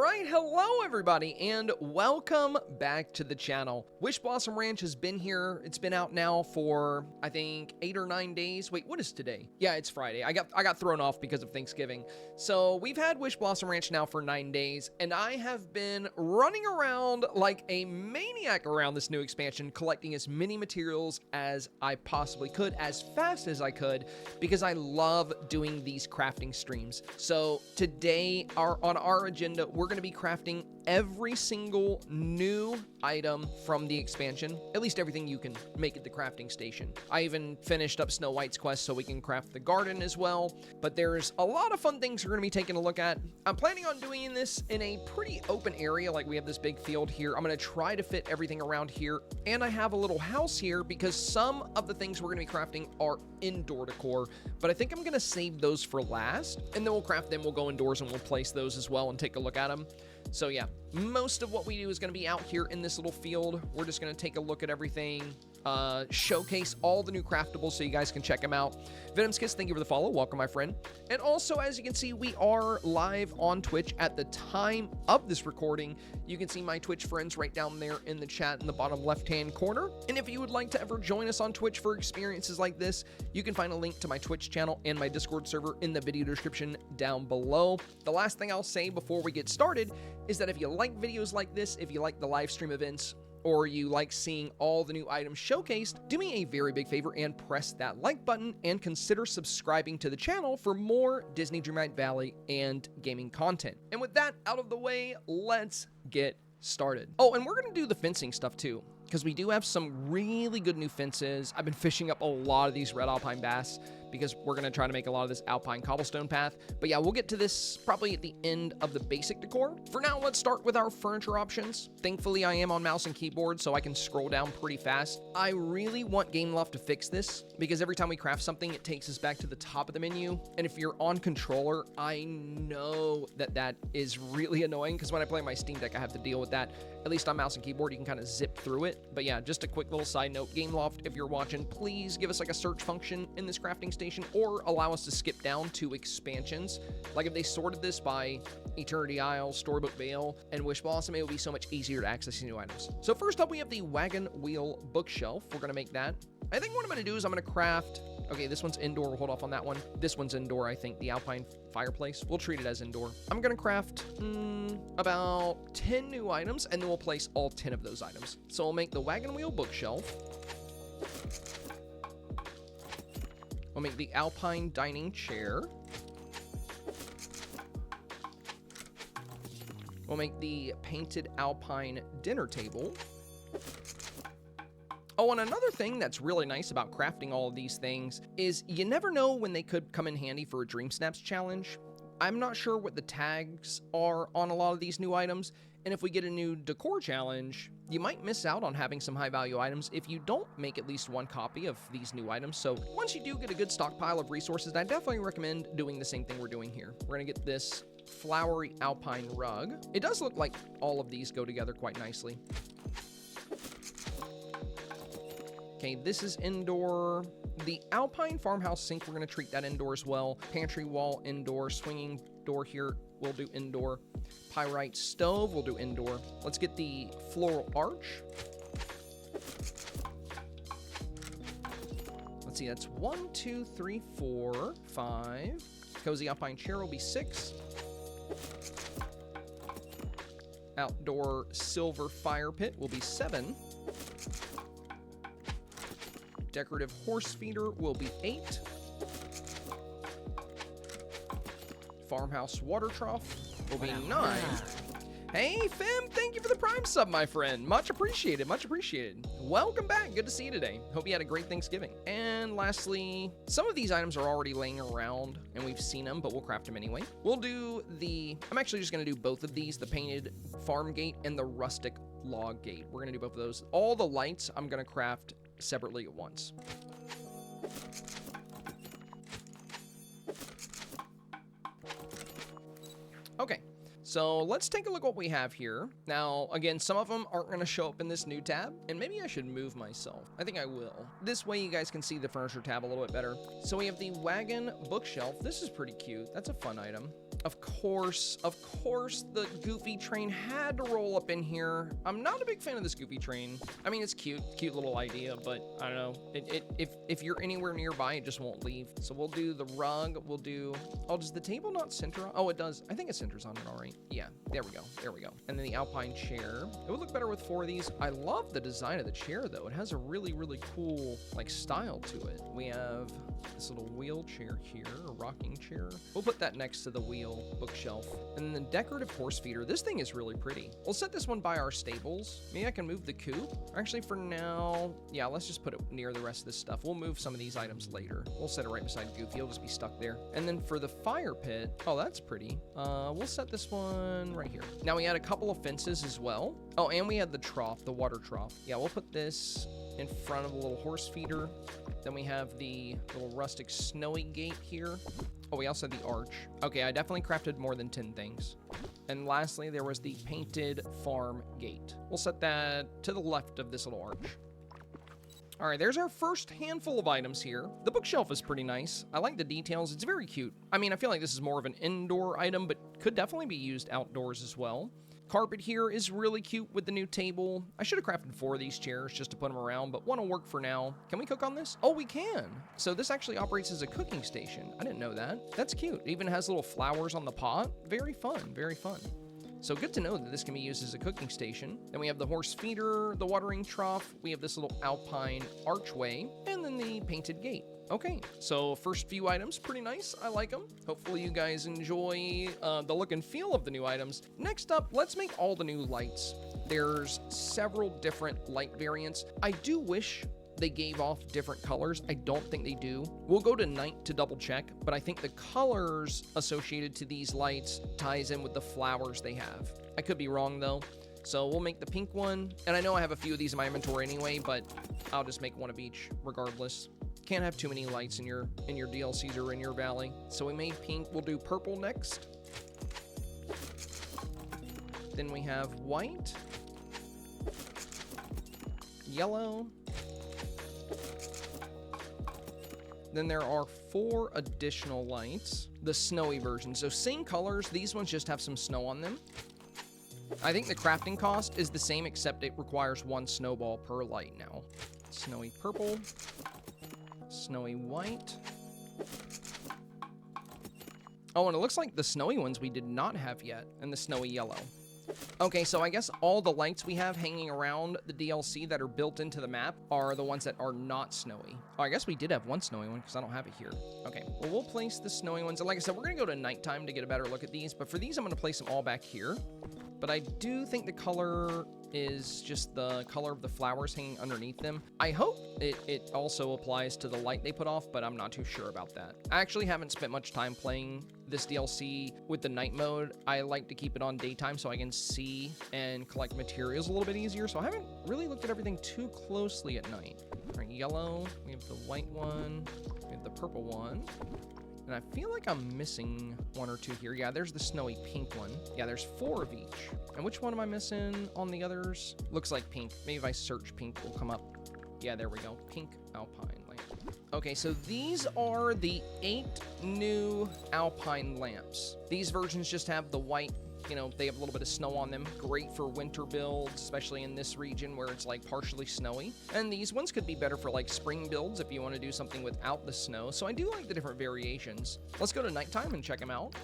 right, hello everybody, and welcome back to the channel. Wishblossom Ranch has been here. It's been out now for, I think, 8 or 9 days. Wait, what is today? Yeah, it's Friday. I got thrown off because of Thanksgiving. So we've had Wishblossom Ranch now for 9 days, and I have been running around like a maniac around this new expansion, collecting as many materials as I possibly could, as fast as I could, because I love doing these crafting streams. So today, on our agenda, we're going to be crafting every single new item from the expansion, at least everything you can make at the crafting station. I even finished up Snow White's quest so we can craft the garden as well, but there's a lot of fun things we're going to be taking a look at. I'm planning on doing this in a pretty open area, like we have this big field here. I'm going to try to fit everything around here, and I have a little house here because some of the things we're going to be crafting are indoor decor, but I think I'm going to save those for last, and then we'll craft them, we'll go indoors, and we'll place those as well and take a look at them. So yeah, most of what we do is going to be out here in this little field. We're just going to take a look at everything, showcase all the new craftables so you guys can check them out. Venom's Kiss, thank you for the follow. Welcome, my friend. And also, as you can see, we are live on Twitch at the time of this recording. You can see my Twitch friends right down there in the chat in the bottom left-hand corner. And if you would like to ever join us on Twitch for experiences like this, you can find a link to my Twitch channel and my Discord server in the video description down below. The last thing I'll say before we get started is that if you like videos like this, if you like the live stream events, or you like seeing all the new items showcased, do me a very big favor and press that like button and consider subscribing to the channel for more Disney Dreamlight Valley and gaming content. And with that out of the way, let's get started. Oh, and we're going to do the fencing stuff too, because we do have some really good new fences. I've been fishing up a lot of these red alpine bass because we're going to try to make a lot of this alpine cobblestone path. But yeah, we'll get to this probably at the end of the basic decor. For now, let's start with our furniture options. Thankfully, I am on mouse and keyboard, so I can scroll down pretty fast. I really want GameLoft to fix this because every time we craft something, it takes us back to the top of the menu. And if you're on controller, I know that that is really annoying because when I play my Steam Deck, I have to deal with that. At least on mouse and keyboard, you can kind of zip through it. But yeah, just a quick little side note, GameLoft, if you're watching, please give us like a search function in this crafting station or allow us to skip down to expansions. Like if they sorted this by Eternity Isle, Storybook Vale, and Wishblossom, it would be so much easier to access new items. So first up, we have the wagon wheel bookshelf. We're going to make that. I think what I'm going to do is I'm going to craft... Okay, this one's indoor. We'll hold off on that one. This one's indoor, I think. The alpine fireplace. We'll treat it as indoor. I'm going to craft about 10 new items, and then we'll place all 10 of those items. So we'll make the wagon wheel bookshelf. We'll make the alpine dining chair. We'll make the painted alpine dinner table. Oh, and another thing that's really nice about crafting all of these things is you never know when they could come in handy for a Dreamsnaps challenge. I'm not sure what the tags are on a lot of these new items, and if we get a new decor challenge, you might miss out on having some high value items if you don't make at least one copy of these new items. So once you do get a good stockpile of resources, I definitely recommend doing the same thing we're doing here. We're gonna get this flowery alpine rug. It does look like all of these go together quite nicely. Okay, this is indoor. The alpine farmhouse sink, we're going to treat that indoor as well. Pantry wall, indoor. Swinging door here, we'll do indoor. Pyrite stove, we'll do indoor. Let's get the floral arch. Let's see, that's 1, 2, 3, 4, 5. Cozy alpine chair will be 6. Outdoor silver fire pit will be 7. Decorative horse feeder will be 8. Farmhouse water trough will be 9. Hey, Fim, thank you for the Prime sub, my friend. Much appreciated, much appreciated. Welcome back. Good to see you today. Hope you had a great Thanksgiving. And lastly, some of these items are already laying around, and we've seen them, but we'll craft them anyway. We'll do I'm actually just going to do both of these, the painted farm gate and the rustic log gate. We're going to do both of those. All the lights I'm going to craft separately at once. Okay, so let's take a look what we have here. Now, again, some of them aren't going to show up in this new tab, and maybe I should move myself. I think I will. This way you guys can see the furniture tab a little bit better. So we have the wagon bookshelf. This is pretty cute. That's a fun item. Of course, the Goofy train had to roll up in here. I'm not a big fan of this Goofy train. I mean, it's cute little idea, but I don't know. If you're anywhere nearby, it just won't leave. So we'll do the rug. We'll do, oh, does the table not center on? Oh, it does. I think it centers on it all right. Yeah, there we go. There we go. And then the alpine chair. It would look better with 4 of these. I love the design of the chair, though. It has a really, really cool, like, style to it. We have this little wheelchair here, a rocking chair. We'll put that next to the wheel bookshelf. And then the decorative horse feeder. This thing is really pretty. We'll set this one by our stables. Maybe I can move the coop. Actually, for now, yeah, let's just put it near the rest of this stuff. We'll move some of these items later. We'll set it right beside Goofy. He'll just be stuck there. And then for the fire pit, oh, that's pretty. We'll set this one right here. Now we had a couple of fences as well. Oh, and we had the trough, the water trough. Yeah, we'll put this in front of the little horse feeder. Then we have the little rustic snowy gate here. Oh, we also had the arch. Okay, I definitely crafted more than 10 things. And lastly, there was the painted farm gate. We'll set that to the left of this little arch. All right, there's our first handful of items here. The bookshelf is pretty nice. I like the details. It's very cute. I mean, I feel like this is more of an indoor item, but could definitely be used outdoors as well. Carpet here is really cute with the new table. I should have crafted 4 of these chairs just to put them around, but one will work for now. Can we cook on this? Oh, we can. So this actually operates as a cooking station. I didn't know that. That's cute. It even has little flowers on the pot. Very fun, very fun. So good to know that this can be used as a cooking station. Then we have the horse feeder, the watering trough. We have this little alpine archway, and then the painted gate. Okay, so first few items, pretty nice. I like them. Hopefully you guys enjoy the look and feel of the new items. Next up, let's make all the new lights. There's several different light variants. I do wish they gave off different colors. I don't think they do. We'll go to night to double check, but I think the colors associated to these lights ties in with the flowers they have. I could be wrong though. So we'll make the pink one. And I know I have a few of these in my inventory anyway, but I'll just make one of each regardless. Can't have too many lights in your DLCs or in your valley. So we made pink. We'll do purple next. Then we have white, yellow. Then there are 4 additional lights, the snowy version. So same colors, these ones just have some snow on them. I think the crafting cost is the same, except it requires 1 snowball per light now. Snowy purple, snowy white. Oh, and it looks like the snowy ones we did not have yet, and the snowy yellow. Okay, so I guess all the lights we have hanging around the DLC that are built into the map are the ones that are not snowy. Oh, I guess we did have 1 snowy one because I don't have it here. Okay, well, we'll place the snowy ones. And like I said, we're going to go to nighttime to get a better look at these. But for these, I'm going to place them all back here. But I do think the color is just the color of the flowers hanging underneath them. I hope it also applies to the light they put off, but I'm not too sure about that. I actually haven't spent much time playing this DLC with the night mode. I like to keep it on daytime so I can see and collect materials a little bit easier. So I haven't really looked at everything too closely at night. All right, yellow, we have the white one, we have the purple one. And I feel like I'm missing 1 or 2 here. Yeah, there's the snowy pink one. Yeah, there's 4 of each. And which one am I missing on the others? Looks like pink. Maybe if I search pink, will come up. Yeah, there we go. Pink alpine lamp. Okay, so these are the 8 new alpine lamps. These versions just have the white, you know, they have a little bit of snow on them. Great for winter builds, especially in this region where it's like partially snowy. And these ones could be better for like spring builds if you want to do something without the snow. So I do like the different variations. Let's go to nighttime and check them out.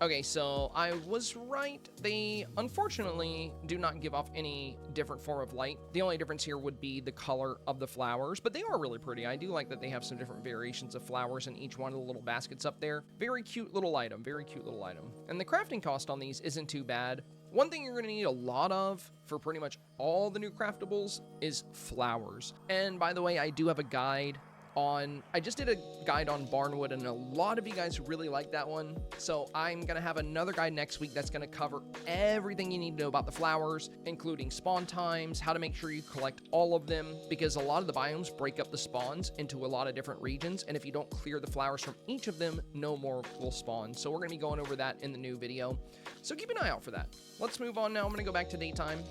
Okay, so I was right. They unfortunately do not give off any different form of light. The only difference here would be the color of the flowers, but they are really pretty. I do like that they have some different variations of flowers in each one of the little baskets up there. Very cute little item, very cute little item. And the crafting cost on these isn't too bad. One thing you're going to need a lot of for pretty much all the new craftables is flowers. And by the way, I do have a guide I just did a guide on barnwood, and a lot of you guys really like that one. So I'm going to have another guide next week that's going to cover everything you need to know about the flowers, including spawn times, how to make sure you collect all of them, because a lot of the biomes break up the spawns into a lot of different regions. And if you don't clear the flowers from each of them, no more will spawn. So we're going to be going over that in the new video. So keep an eye out for that. Let's move on now. I'm going to go back to daytime,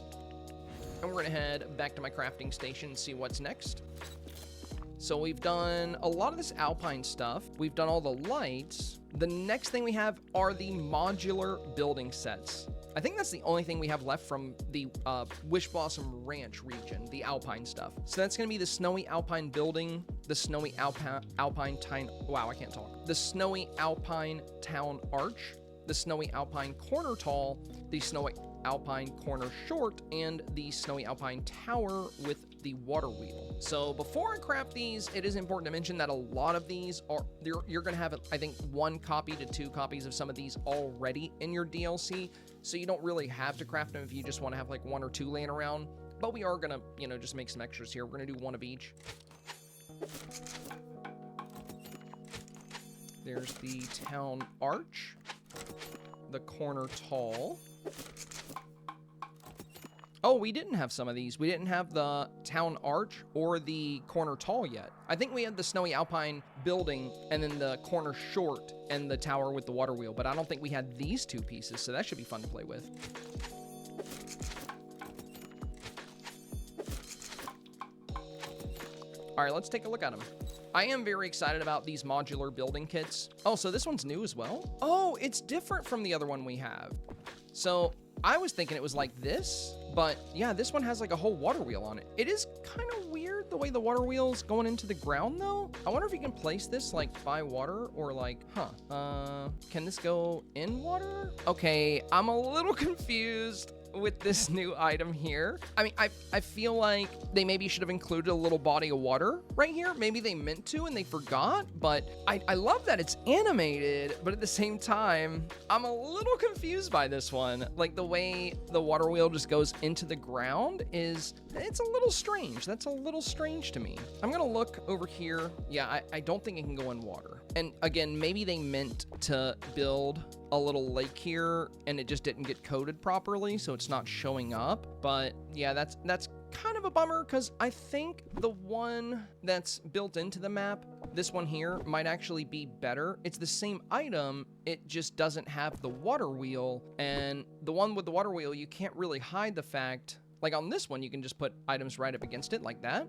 and we're going to head back to my crafting station and see what's next. So we've done a lot of this alpine stuff. We've done all the lights. The next thing we have are the modular building sets. I think that's the only thing we have left from the Wishblossom Ranch region, the alpine stuff. So that's gonna be the snowy alpine building, the snowy alpine town, wow, I can't talk. The snowy alpine town arch, the snowy alpine corner tall, the snowy alpine corner short, and the snowy alpine tower with the water wheel. So before I craft these, it is important to mention that a lot of these are, you're gonna have, I think, 1 copy to 2 copies of some of these already in your DLC. So you don't really have to craft them if you just want to have like 1 or 2 laying around. But we are gonna, you know, just make some extras here. We're gonna do 1 of each. There's the town arch, the corner tall. Oh, we didn't have some of these. We didn't have the town arch or the corner tall yet. I think we had the snowy alpine building and then the corner short and the tower with the water wheel, but I don't think we had these 2 pieces, so that should be fun to play with. All right, let's take a look at them. I am very excited about these modular building kits. Oh, so this one's new as well? Oh, it's different from the other one we have. So I was thinking it was like this, but yeah, this one has like a whole water wheel on it. It is kind of weird the way the water wheel's going into the ground though. I wonder if you can place this like by water or like, can this go in water? Okay, I'm a little confused with this new item here. I mean, I feel like they maybe should have included a little body of water right here. Maybe they meant to and they forgot, but I love that it's animated, but at the same time, I'm a little confused by this one. Like the way the water wheel just goes into the ground it's a little strange. That's a little strange to me. I'm gonna look over here. Yeah, I don't think it can go in water. And again, maybe they meant to build a little lake here and it just didn't get coded properly, so it's not showing up. But yeah, that's kind of a bummer because I think the one that's built into the map, this one here, might actually be better. It's the same item, it just doesn't have the water wheel, and the one with the water wheel, you can't really hide the fact, like on this one, you can just put items right up against it like that.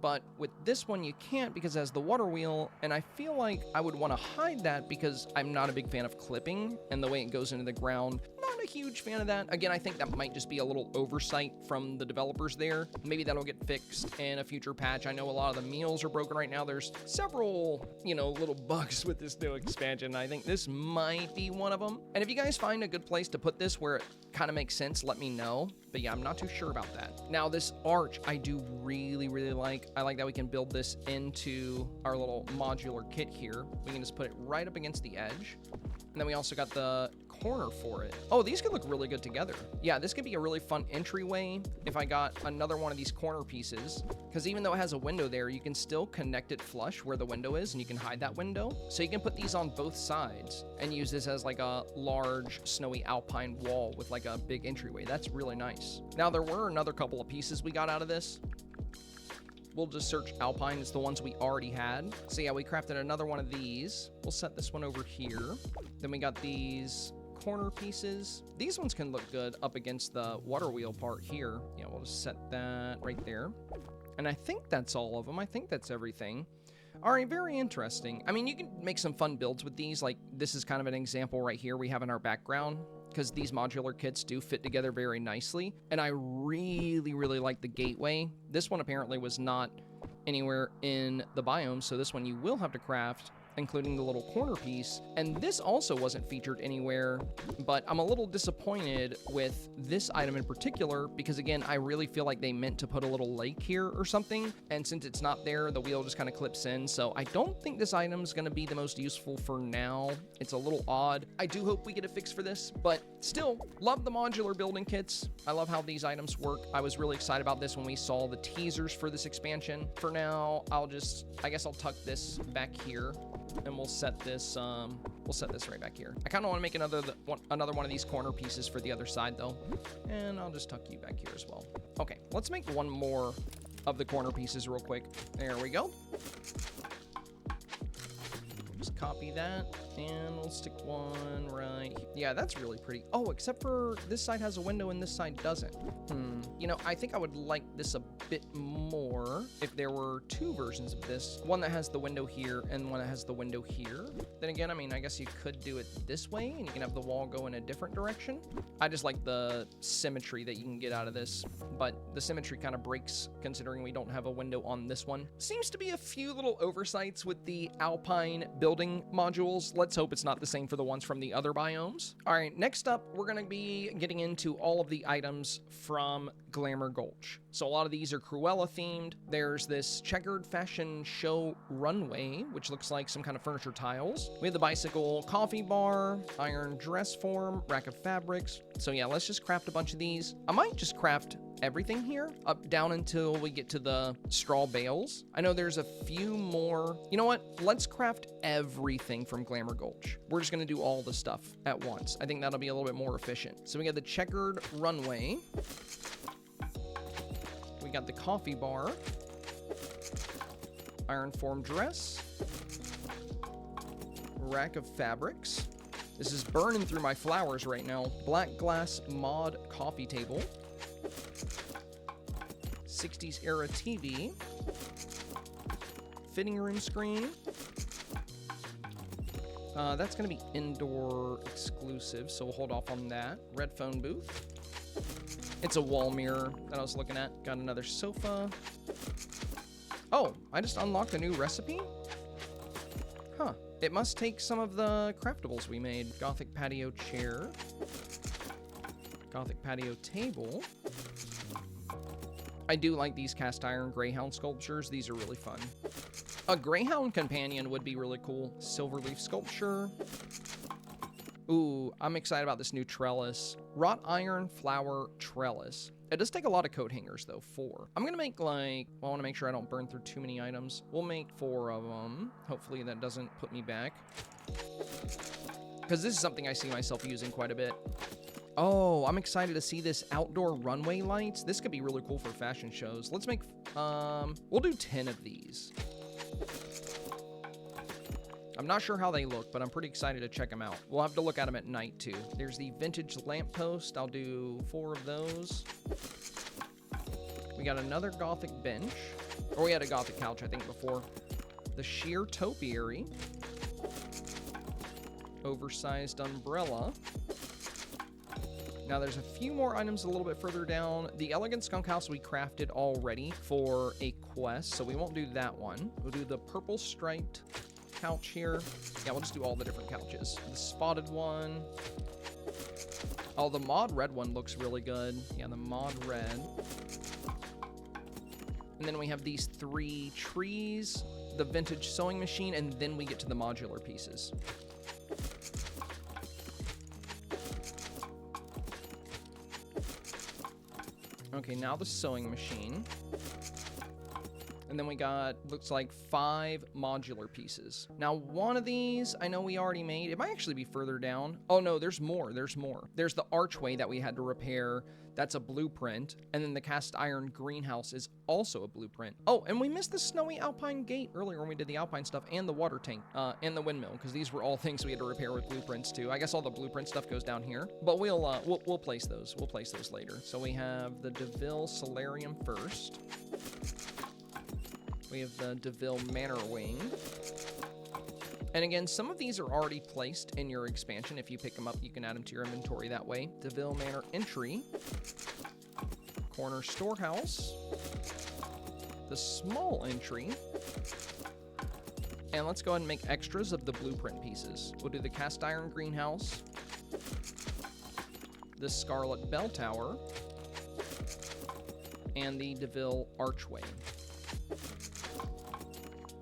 But with this one, you can't because it has the water wheel, and I feel like I would want to hide that because I'm not a big fan of clipping and the way it goes into the ground. Not a huge fan of that. Again, I think that might just be a little oversight from the developers there. Maybe that'll get fixed in a future patch. I know a lot of the meals are broken right now. There's several, you know, little bugs with this new expansion. I think this might be one of them. And if you guys find a good place to put this where it kind of makes sense, let me know. But yeah, I'm not too sure about that. Now, this arch, I do really, really like. I like that we can build this into our little modular kit here. We can just put it right up against the edge. And then we also got the corner for it. Oh, these could look really good together. Yeah, this could be a really fun entryway if I got another one of these corner pieces, because even though it has a window there, you can still connect it flush where the window is, and you can hide that window. So you can put these on both sides and use this as like a large snowy alpine wall with like a big entryway. That's really nice. Now, there were another couple of pieces we got out of this. We'll just search alpine. It's the ones we already had. So yeah, we crafted another one of these. We'll set this one over here. Then we got these corner pieces. These ones can look good up against the water wheel part here. Yeah, we'll just set that right there. And I think that's all of them. I think that's everything. All right, very interesting. I mean, you can make some fun builds with these. Like, this is kind of an example right here we have in our background, because these modular kits do fit together very nicely. And I really, really like the gateway. This one apparently was not anywhere in the biome, so this one you will have to craft, including the little corner piece. And this also wasn't featured anywhere, but I'm a little disappointed with this item in particular because, again, I really feel like they meant to put a little lake here or something, and since it's not there, the wheel just kind of clips in. So I don't think this item is going to be the most useful for now. It's a little odd. I do hope we get a fix for this, but still, love the modular building kits. I love how these items work. I was really excited about this when we saw the teasers for this expansion. For now, I guess I'll tuck this back here, and we'll set this right back here. I kind of want to make another one of these corner pieces for the other side though, and I'll just tuck you back here as well. Okay, let's make one more of the corner pieces real quick. There we go. Just copy that, and we'll stick one right here. Yeah, that's really pretty. Oh, except for this side has a window and this side doesn't. You know, I think I would like this a bit more if there were two versions of this. One that has the window here and one that has the window here. Then again, I mean, I guess you could do it this way and you can have the wall go in a different direction. I just like the symmetry that you can get out of this, but the symmetry kind of breaks considering we don't have a window on this one. Seems to be a few little oversights with the alpine building modules. Let's hope it's not the same for the ones from the other biomes. All right, next up, we're going to be getting into all of the items from Glamour Gulch. So a lot of these are Cruella themed. There's this checkered fashion show runway, which looks like some kind of furniture tiles. We have the bicycle coffee bar, iron dress form, rack of fabrics. So yeah, let's just craft a bunch of these. I might just craft everything here up down until we get to the straw bales. I know there's a few more. You know what? Let's craft everything from Glamour Gulch. We're just gonna do all the stuff at once. I think that'll be a little bit more efficient. So we got the checkered runway. We got the coffee bar, iron form dress, rack of fabrics. This is burning through my flowers right now. Black glass mod coffee table, 60s era TV, fitting room screen. That's gonna be indoor exclusive, so we'll hold off on that. Red phone booth. It's a wall mirror that I was looking at. Got another sofa. Oh, I just unlocked a new recipe? Huh. It must take some of the craftables we made. Gothic patio chair. Gothic patio table. I do like these cast iron greyhound sculptures. These are really fun. A greyhound companion would be really cool. Silver leaf sculpture. Ooh, I'm excited about this new trellis. Wrought iron flower trellis. It does take a lot of coat hangers though, 4. I'm gonna make like, well, I wanna make sure I don't burn through too many items. We'll make 4 of them. Hopefully that doesn't put me back. Because this is something I see myself using quite a bit. Oh, I'm excited to see this outdoor runway lights. This could be really cool for fashion shows. Let's make, we'll do 10 of these. I'm not sure how they look, but I'm pretty excited to check them out. We'll have to look at them at night too. There's the vintage lamppost. I'll do 4 of those. We got another gothic bench. Or we had a gothic couch, I think, before. The sheer topiary. Oversized umbrella. Now there's a few more items a little bit further down. The elegant skunk house we crafted already for a quest, so we won't do that one. We'll do the purple striped couch here. Yeah, we'll just do all the different couches. The spotted one. Oh, the mod red one looks really good. Yeah, the mod red. And then we have these 3 trees, the vintage sewing machine, and then we get to the modular pieces. Okay, now the sewing machine. And then we got, looks like 5 modular pieces. Now, one of these, I know we already made. It might actually be further down. Oh no, there's more, there's more. There's the archway that we had to repair. That's a blueprint. And then the cast iron greenhouse is also a blueprint. Oh, and we missed the snowy alpine gate earlier when we did the alpine stuff, and the water tank, and the windmill, because these were all things we had to repair with blueprints too. I guess all the blueprint stuff goes down here, but we'll place those. We'll place those later. So we have the DeVille solarium first. We have the DeVille Manor Wing. And again, some of these are already placed in your expansion. If you pick them up, you can add them to your inventory that way. DeVille Manor Entry. Corner Storehouse. The small entry. And let's go ahead and make extras of the blueprint pieces. We'll do the cast iron greenhouse. The Scarlet Bell Tower. And the DeVille Archway.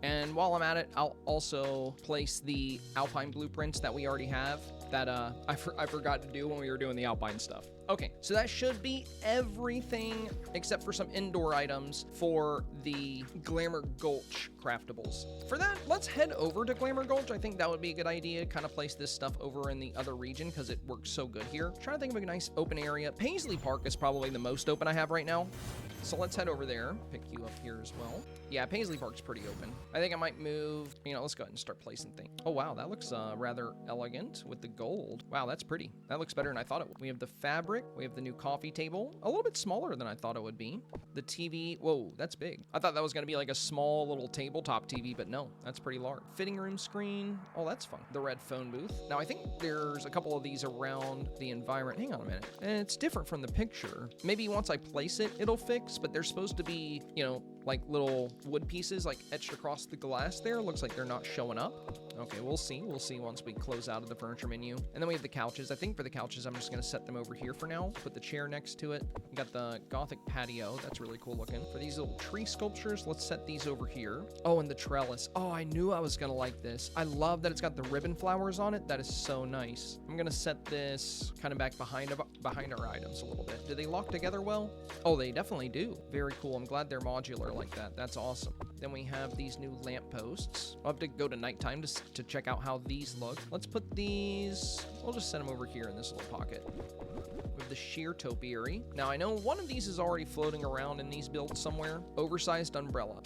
And while I'm at it, I'll also place the alpine blueprints that we already have that I forgot to do when we were doing the alpine stuff. Okay, so that should be everything except for some indoor items for the Glamour Gulch craftables. For that, let's head over to Glamour Gulch. I think that would be a good idea, kind of place this stuff over in the other region because it works so good here. Trying to think of a nice open area. Paisley Park is probably the most open I have right now. So let's head over there. Pick you up here as well. Yeah, Paisley Park's pretty open. I think I might move, you know, let's go ahead and start placing things. Oh, wow, that looks rather elegant with the gold. Wow, that's pretty. That looks better than I thought it would. We have the fabric. We have the new coffee table. A little bit smaller than I thought it would be. The TV. Whoa, that's big. I thought that was going to be like a small little tabletop TV, but no, that's pretty large. Fitting room screen. Oh, that's fun. The red phone booth. Now, I think there's a couple of these around the environment. Hang on a minute. And it's different from the picture. Maybe once I place it, it'll fix, but they're supposed to be, you know, like little wood pieces like etched across the glass there. Looks like they're not showing up. Okay, we'll see. We'll see once we close out of the furniture menu. And then we have the couches. I think for the couches, I'm just going to set them over here for now. Put the chair next to it. We got the Gothic patio. That's really cool looking. For these little tree sculptures, let's set these over here. Oh, and the trellis. Oh, I knew I was going to like this. I love that it's got the ribbon flowers on it. That is so nice. I'm going to set this kind of back behind our items a little bit. Do they lock together well? Oh, they definitely do. Very cool. I'm glad they're modular like that. That's awesome. Then we have these new lampposts. I'll have to go to nighttime to check out how these look. Let's put these, we'll just set them over here in this little pocket. We have the sheer topiary. Now, I know one of these is already floating around in these builds somewhere. Oversized umbrella.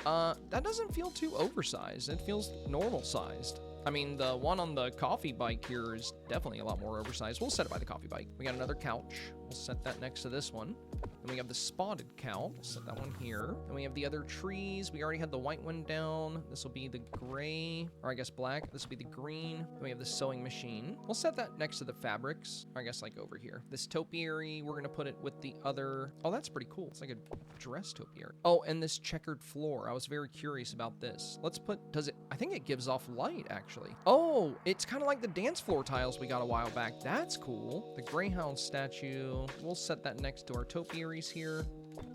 That doesn't feel too oversized. It feels normal sized. I mean, the one on the coffee bike here is definitely a lot more oversized. We'll set it by the coffee bike. We got another couch. We'll set that next to this one. Then we have the spotted cow. We'll set that one here. Then we have the other trees. We already had the white one down. This will be the gray, or I guess black. This will be the green. Then we have the sewing machine. We'll set that next to the fabrics, or I guess like over here. This topiary, we're gonna put it with the other. Oh, that's pretty cool. It's like a dress topiary. Oh, and this checkered floor. I was very curious about this. Let's put, I think it gives off light actually. Oh, it's kind of like the dance floor tiles we got a while back. That's cool. The Greyhound statue. We'll set that next to our topiaries here.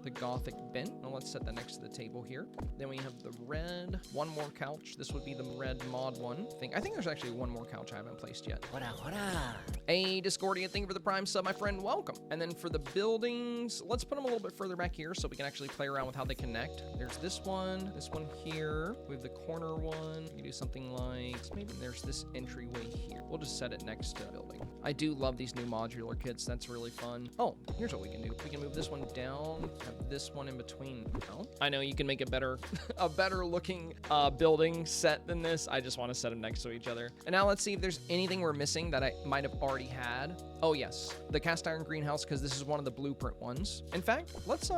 The Gothic bench. Now let's set that next to the table here. Then we have the red. One more couch. This would be the red mod one. I think there's actually one more couch I haven't placed yet. Hey, Discordia, thank you for the Prime sub, my friend. Welcome. And then for the buildings, let's put them a little bit further back here so we can actually play around with how they connect. There's this one here. We have the corner one. We can do something like, maybe there's this entryway here. We'll just set it next to the building. I do love these new modular kits. That's really fun. Oh, here's what we can do. We can move this one down, have this one in between. Oh, I know you can make a better looking building set than this. I just want to set them next to each other. And now let's see if there's anything we're missing that I might have already had. Oh yes, the cast iron greenhouse, because this is one of the blueprint ones. In fact, let's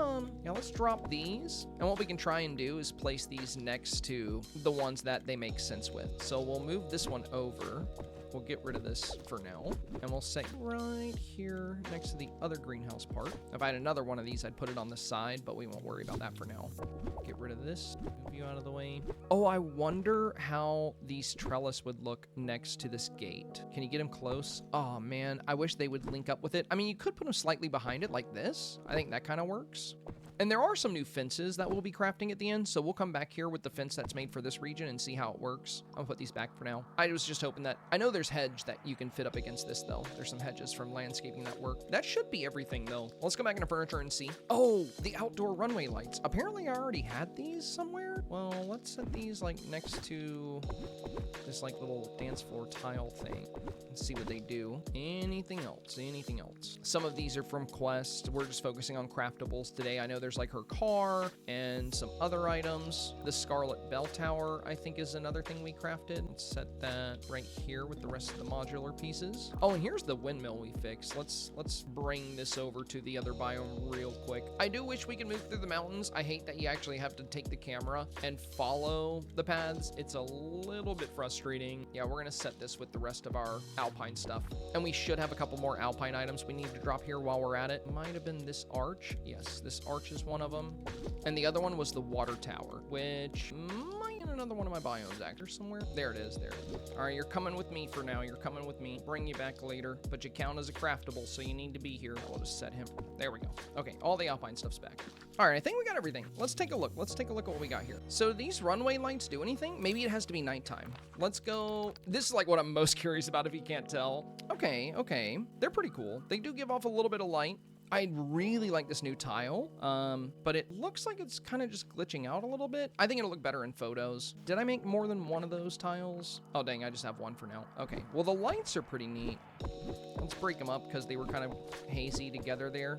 drop these, and what we can try and do is place these next to the ones that they make sense with. So we'll move this one over. We'll get rid of this for now, and we'll set right here next to the other greenhouse part. If I had another one of these, I'd put it on the side, but we won't worry about that for now. Get rid of this, move you out of the way. Oh, I wonder how these trellis would look next to this gate. Can you get them close? Oh man, I wish they would link up with it. I mean, you could put them slightly behind it like this. I think that kind of works. And there are some new fences that we'll be crafting at the end, so we'll come back here with the fence that's made for this region and see how it works. I'll put these back for now. I was just hoping that, I know there's hedge that you can fit up against this though. There's some hedges from landscaping that work. That should be everything though. Let's go back into furniture and see. Oh, the outdoor runway lights. Apparently I already had these somewhere. Well, let's set these like next to this like little dance floor tile thing and see what they do. Anything else? Anything else? Some of these are from Quest. We're just focusing on craftables today. I know there's like her car and some other items. The Scarlet Bell Tower, I think, is another thing we crafted. Let's set that right here with the rest of the modular pieces. Oh, and here's the windmill we fixed. Let's bring this over to the other biome real quick. I do wish we could move through the mountains. I hate that you actually have to take the camera and follow the paths. It's a little bit frustrating. Yeah, we're gonna set this with the rest of our alpine stuff. And we should have a couple more alpine items we need to drop here while we're at it. Might have been this arch. Yes, this arch is one of them. And the other one was the water tower, which might in another one of my biomes actor somewhere. There it is, there it is. All right, you're coming with me for now. You're coming with me. Bring you back later, but you count as a craftable, so you need to be here. We'll just set him. There we go. Okay, all the alpine stuff's back. All right, I think we got everything. Let's take a look. Let's take a look at what we got here. So these runway lights do anything? Maybe it has to be nighttime. Let's go. This is like what I'm most curious about if you can't tell. Okay, okay. They're pretty cool. They do give off a little bit of light. I really like this new tile, but it looks like it's kind of just glitching out a little bit. I think it'll look better in photos. Did I make more than one of those tiles? Oh, dang, I just have one for now. Okay, well, the lights are pretty neat. Let's break them up because they were kind of hazy together there.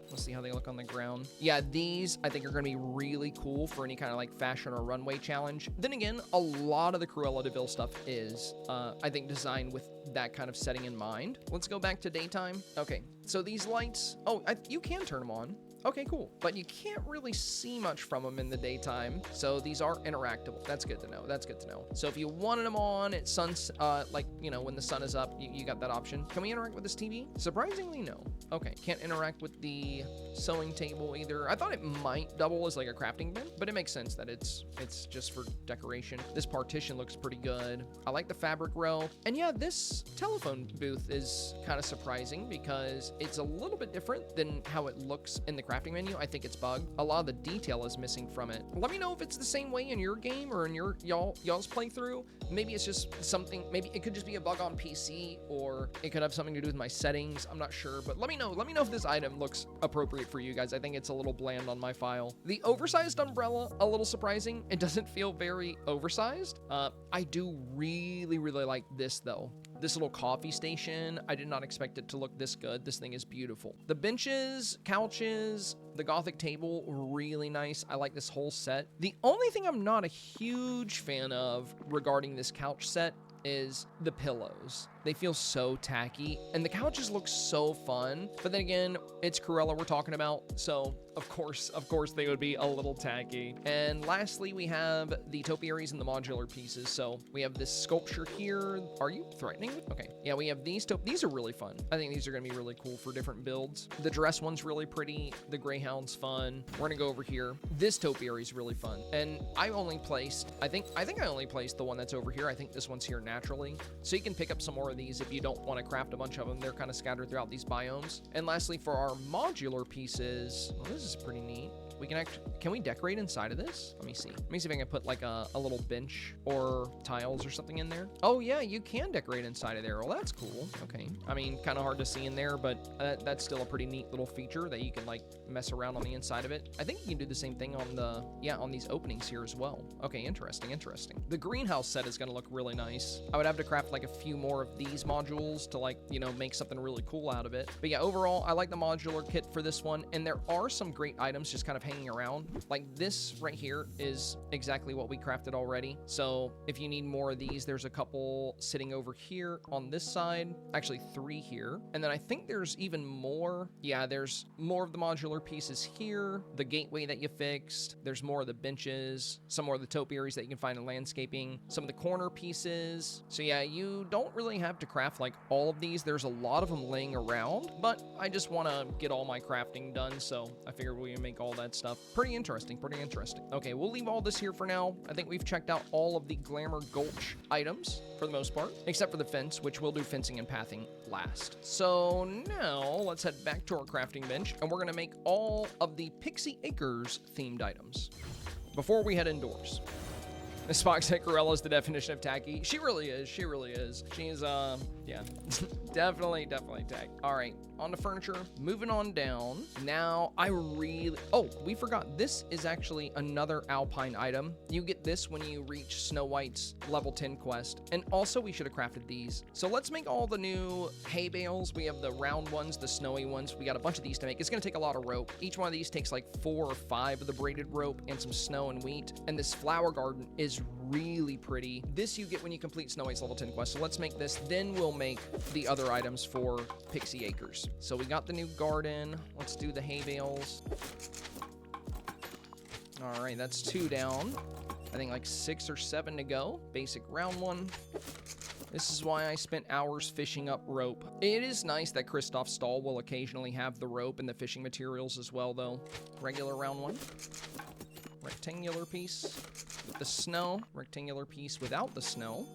Let's see how they look on the ground. Yeah, these I think are going to be really cool for any kind of like fashion or runway challenge. Then again, a lot of the Cruella de Vil stuff is, I think, designed with that kind of setting in mind. Let's go back to daytime. Okay, so these lights, oh, you can turn them on. Okay, cool. But you can't really see much from them in the daytime. So these are interactable. That's good to know. That's good to know. So if you wanted them on at like, you know, when the sun is up, you got that option. Can we interact with this TV? Surprisingly, no. Okay, can't interact with the sewing table either. I thought it might double as like a crafting bin, but it makes sense that it's just for decoration. This partition looks pretty good. I like the fabric row. And yeah, this telephone booth is kind of surprising because it's a little bit different than how it looks in the crafting menu. I think it's bugged. A lot of the detail is missing from it. Let me know if it's the same way in your game or in y'all's playthrough. Maybe it's just something, maybe it could just be a bug on PC, or it could have something to do with my settings. I'm not sure, but let me know if this item looks appropriate for you guys. I think it's a little bland on my file. The oversized umbrella, a little surprising. It doesn't feel very oversized. I do really like this though. This little coffee station, I did not expect it to look this good. This thing is beautiful. The benches, couches, the Gothic table, really nice. I like this whole set. The only thing I'm not a huge fan of regarding this couch set is the pillows. They feel so tacky, and the couches look so fun, but then again, it's Cruella we're talking about, so of course they would be a little tacky. And lastly, we have the topiaries and the modular pieces. So we have this sculpture here. Are you threatening? Okay, yeah, we have these are really fun. I think these are gonna be really cool for different builds. The dress one's really pretty. The Greyhound's fun. We're gonna go over here. This topiary is really fun, and I only placed, I think I only placed the one that's over here. I think this one's here naturally, so you can pick up some more of these if you don't want to craft a bunch of them. They're kind of scattered throughout these biomes. And lastly, for our modular pieces, well, this is pretty neat. We can we decorate inside of this? Let me see if I can put like a little bench or tiles or something in there. Oh yeah, you can decorate inside of there. Well, that's cool. Okay, I mean, kind of hard to see in there, but that's still a pretty neat little feature that you can like mess around on the inside of it. I think you can do the same thing on these openings here as well. Okay, interesting. The greenhouse set is gonna look really nice. I would have to craft like a few more of these modules to like, you know, make something really cool out of it. But yeah, overall, I like the modular kit for this one, and there are some great items just kind of hanging around. Like this right here is exactly what we crafted already. So if you need more of these, there's a couple sitting over here on this side, actually 3 here. And then I think there's even more. Yeah, there's more of the modular pieces here, the gateway that you fixed. There's more of the benches, some more of the topiaries that you can find in landscaping, some of the corner pieces. So yeah, you don't really have to craft like all of these. There's a lot of them laying around, but I just want to get all my crafting done, so I figured we would make all that stuff. Pretty interesting. Okay, we'll leave all this here for now. I think we've checked out all of the Glamour Gulch items for the most part, except for the fence, which we'll do fencing and pathing last. So now let's head back to our crafting bench, and we're gonna make all of the Pixie Acres themed items before we head indoors. Miss Fox said Cruella is the definition of tacky. She really is. She's, yeah, definitely tacky. All right, on to furniture. Moving on down. Now, oh, we forgot. This is actually another alpine item. You get this when you reach Snow White's level 10 quest. And also, we should have crafted these. So let's make all the new hay bales. We have the round ones, the snowy ones. We got a bunch of these to make. It's gonna take a lot of rope. Each one of these takes like 4 or 5 of the braided rope and some snow and wheat. And this flower garden is really pretty. This you get when you complete Snow White's level 10 quest. So let's make this, then we'll make the other items for Pixie Acres. So we got the new garden. Let's do the hay bales. All right, that's 2 down. I think like 6 or 7 to go. Basic round one. This is why I spent hours fishing up rope. It is nice that Kristoff's stall will occasionally have the rope and the fishing materials as well, though. Regular round one. Rectangular piece with the snow. Rectangular piece without the snow.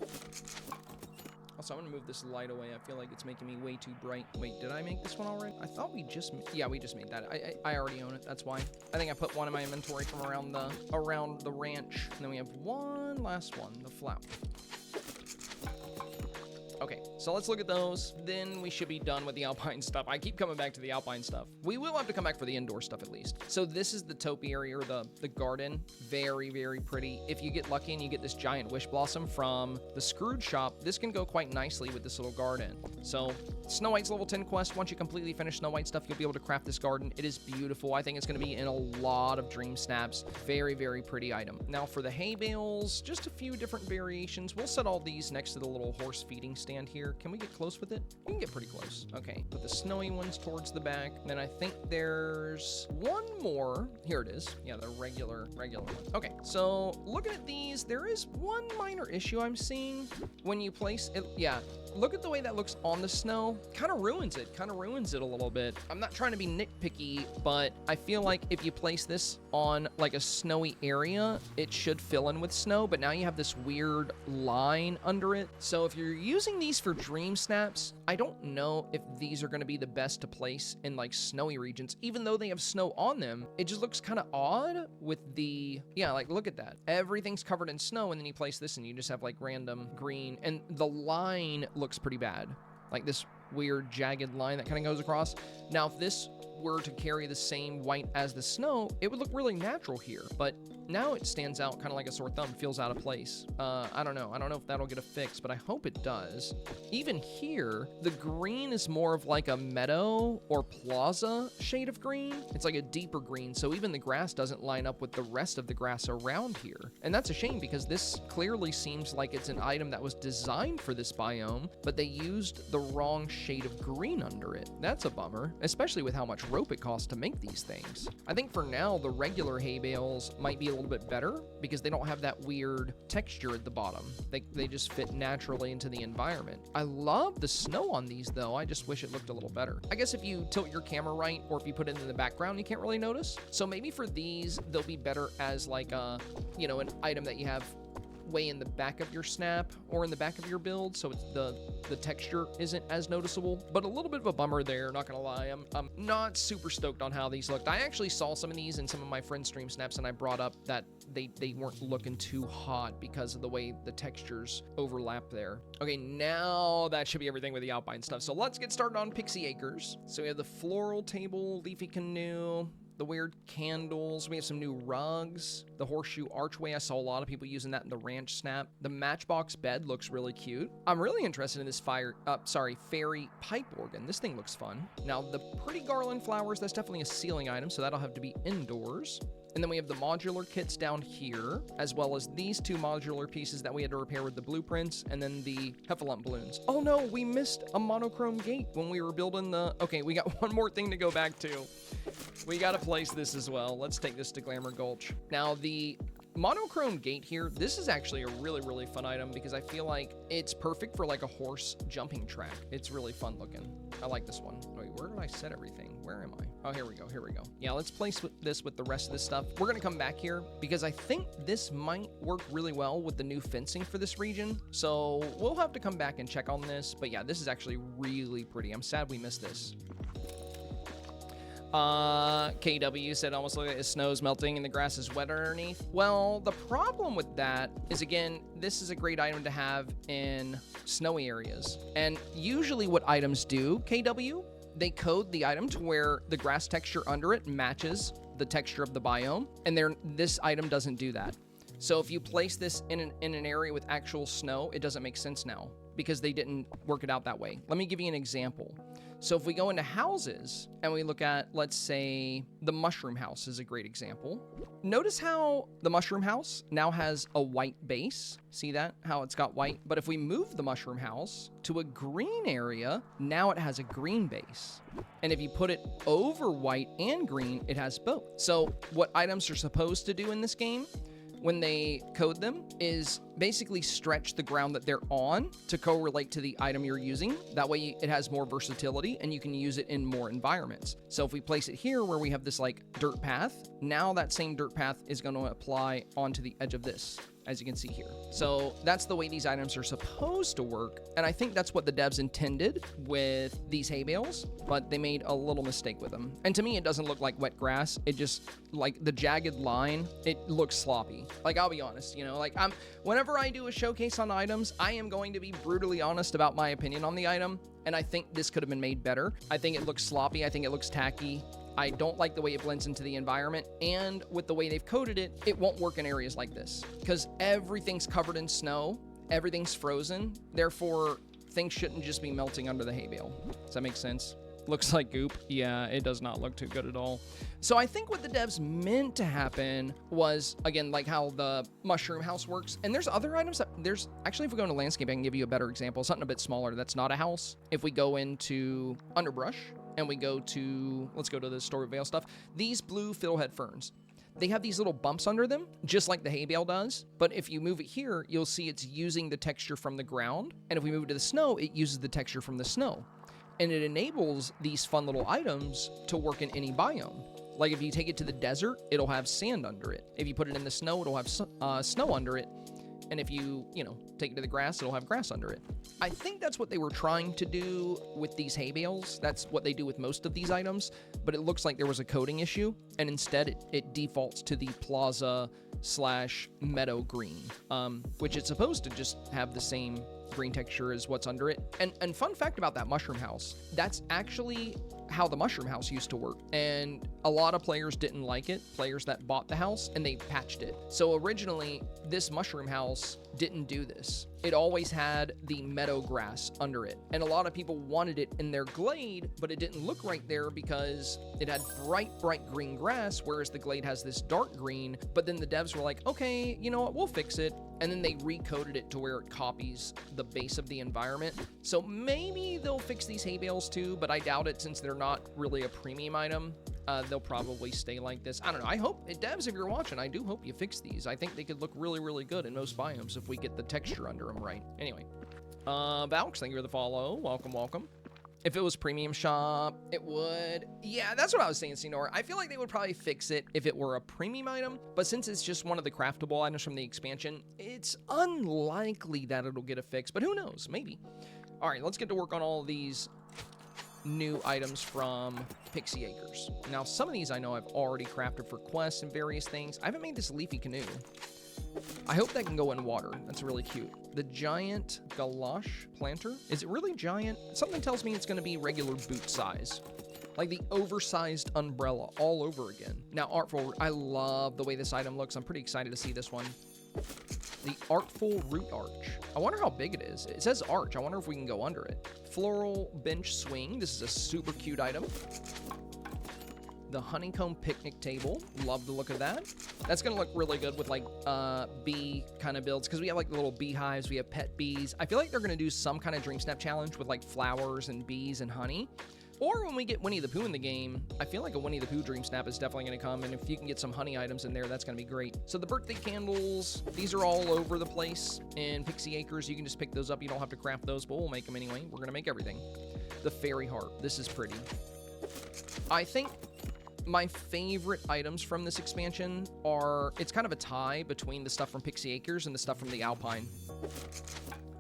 Also, I'm gonna move this light away. I feel like it's making me way too bright. Wait, did I make this one already? I thought we just yeah, we just made that. I already own it. That's why. I think I put one in my inventory from around the ranch. And then we have one last one, the flower. Okay, so let's look at those. Then we should be done with the alpine stuff. I keep coming back to the alpine stuff. We will have to come back for the indoor stuff at least. So this is the topiary, or the garden. Very, very pretty. If you get lucky and you get this giant wish blossom from the Scrooge shop, this can go quite nicely with this little garden. So Snow White's level 10 quest. Once you completely finish Snow White stuff, you'll be able to craft this garden. It is beautiful. I think it's going to be in a lot of dream snaps. Very, very pretty item. Now for the hay bales, just a few different variations. We'll set all these next to the little horse feeding stand here. Can we get close with it? We can get pretty close. Okay, put the snowy ones towards the back. Then I think there's one more. Here it is. Yeah, the regular one. Okay, so looking at these, there is one minor issue I'm seeing when you place it. Yeah, look at the way that looks on the snow. Kind of ruins it a little bit. I'm not trying to be nitpicky, but I feel like if you place this on like a snowy area, it should fill in with snow, but now you have this weird line under it. So if you're using these for dream snaps, I don't know if these are going to be the best to place in like snowy regions. Even though they have snow on them, it just looks kind of odd with the, yeah, like look at that. Everything's covered in snow, and then you place this and you just have like random green, and the line looks pretty bad. Like this weird jagged line that kind of goes across. Now, if this were to carry the same white as the snow, it would look really natural here, but now it stands out kind of like a sore thumb, feels out of place. I don't know if that'll get a fix, but I hope it does. Even here, the green is more of like a meadow or plaza shade of green. It's like a deeper green, so even the grass doesn't line up with the rest of the grass around here. And that's a shame, because this clearly seems like it's an item that was designed for this biome, but they used the wrong shade of green under it. That's a bummer, especially with how much rope it costs to make these things. I think for now, the regular hay bales might be a little bit better because they don't have that weird texture at the bottom. They just fit naturally into the environment. I love the snow on these though. I just wish it looked a little better. I guess if you tilt your camera right, or if you put it in the background, you can't really notice. So maybe for these, they'll be better as like a, you know, an item that you have way in the back of your snap or in the back of your build, so it's the texture isn't as noticeable. But a little bit of a bummer there, not gonna lie. I'm not super stoked on how these looked. I actually saw some of these in some of my friends' stream snaps, and I brought up that they weren't looking too hot because of the way the textures overlap there. Okay, now that should be everything with the alpine stuff. So let's get started on Pixie Acres. So we have the floral table, leafy canoe, the weird candles. We have some new rugs. The horseshoe archway, I saw a lot of people using that in the ranch snap. The matchbox bed looks really cute. I'm really interested in this fairy pipe organ. This thing looks fun. Now, the pretty garland flowers, that's definitely a ceiling item, so that'll have to be indoors. And then we have the modular kits down here, as well as these two modular pieces that we had to repair with the blueprints, and then the heffalump balloons. Oh no, we missed a monochrome gate when we were building the... Okay, we got one more thing to go back to. We gotta place this as well. Let's take this to Glamour Gulch. Now, the monochrome gate here, this is actually a really, really fun item because I feel like it's perfect for like a horse jumping track. It's really fun looking. I like this one. Wait, where did I set everything? Where am I? Oh, here we go. Here we go. Yeah, let's place this with the rest of this stuff. We're going to come back here because I think this might work really well with the new fencing for this region. So we'll have to come back and check on this. But yeah, this is actually really pretty. I'm sad we missed this. KW said almost look like the snow's melting and the grass is wet underneath. Well, the problem with that is, again, this is a great item to have in snowy areas. And usually what items do, KW, they code the item to where the grass texture under it matches the texture of the biome. And this item doesn't do that. So if you place this in an area with actual snow, it doesn't make sense now because they didn't work it out that way. Let me give you an example. So if we go into houses and we look at, let's say, the mushroom house is a great example. Notice how the mushroom house now has a white base. See that? How it's got white. But if we move the mushroom house to a green area, now it has a green base. And if you put it over white and green, it has both. So what items are supposed to do in this game when they code them is basically stretch the ground that they're on to correlate to the item you're using. That way it has more versatility and you can use it in more environments. So if we place it here where we have this like dirt path, now that same dirt path is going to apply onto the edge of this. as you can see here. So that's the way these items are supposed to work, and I think that's what the devs intended with these hay bales, but they made a little mistake with them. And to me, it doesn't look like wet grass. It just, like, the jagged line, it looks sloppy. Like, I'll be honest, you know, like, whenever I do a showcase on items, I am going to be brutally honest about my opinion on the item, and I think this could have been made better. I think it looks sloppy. I think it looks tacky. I don't like the way it blends into the environment, and with the way they've coated it, it won't work in areas like this because everything's covered in snow, everything's frozen, therefore things shouldn't just be melting under the hay bale. Does that make sense? Looks like goop. Yeah, it does not look too good at all. So I think what the devs meant to happen was, again, like how the mushroom house works. And there's other items that there's actually, if we go into landscape, I can give you a better example. Something a bit smaller that's not a house. If we go into underbrush and we go to, let's go to the Storybook Vale stuff. These blue fiddlehead ferns, they have these little bumps under them, just like the hay bale does. But if you move it here, you'll see it's using the texture from the ground. And if we move it to the snow, it uses the texture from the snow. And it enables these fun little items to work in any biome. Like if you take it to the desert, it'll have sand under it. If you put it in the snow, it'll have snow under it. And if you take it to the grass, it'll have grass under it. I think that's what they were trying to do with these hay bales. That's what they do with most of these items. But it looks like there was a coating issue. And instead, it defaults to the plaza/meadow green, which it's supposed to just have the same green texture as what's under it. And fun fact about that mushroom house, that's actually how the mushroom house used to work. And a lot of players didn't like it, players that bought the house, and they patched it. So originally, this mushroom house didn't do this. It always had the meadow grass under it. And a lot of people wanted it in their glade, but it didn't look right there because it had bright green grass, whereas the glade has this dark green. But then the devs were like, okay, you know what, we'll fix it. And then they recoded it to where it copies the base of the environment. So maybe they'll fix these hay bales too, but I doubt it since they're not really a premium item. They'll probably stay like this. I don't know. I hope, devs, if you're watching, I do hope you fix these. I think they could look really, really good in most biomes if we get the texture under them right. Anyway, Valks, thank you for the follow. Welcome. If it was premium shop, it would. Yeah, that's what I was saying, Senor. I feel like they would probably fix it if it were a premium item, but since it's just one of the craftable items from the expansion, it's unlikely that it'll get a fix, but who knows? Maybe. All right, let's get to work on all of these new items from Pixie Acres. Now, some of these I know I've already crafted for quests and various things. I haven't made this leafy canoe. I hope that can go in water. That's really cute. The giant galosh planter. Is it really giant? Something tells me it's going to be regular boot size. Like the oversized umbrella all over again. Now, Artful, I love the way this item looks. I'm pretty excited to see this one. The Artful Root Arch. I wonder how big it is. It says arch. I wonder if we can go under it. Floral Bench Swing. This is a super cute item. The honeycomb picnic table. Love the look of that. That's going to look really good with like bee kind of builds because we have like little beehives. We have pet bees. I feel like they're going to do some kind of Dreamsnap challenge with like flowers and bees and honey. Or when we get Winnie the Pooh in the game, I feel like a Winnie the Pooh Dreamsnap is definitely going to come. And if you can get some honey items in there, that's going to be great. So the birthday candles, these are all over the place in Pixie Acres. You can just pick those up. You don't have to craft those, but we'll make them anyway. We're going to make everything. The fairy harp. This is pretty. I think my favorite items from this expansion are, it's kind of a tie between the stuff from Pixie Acres and the stuff from the Alpine.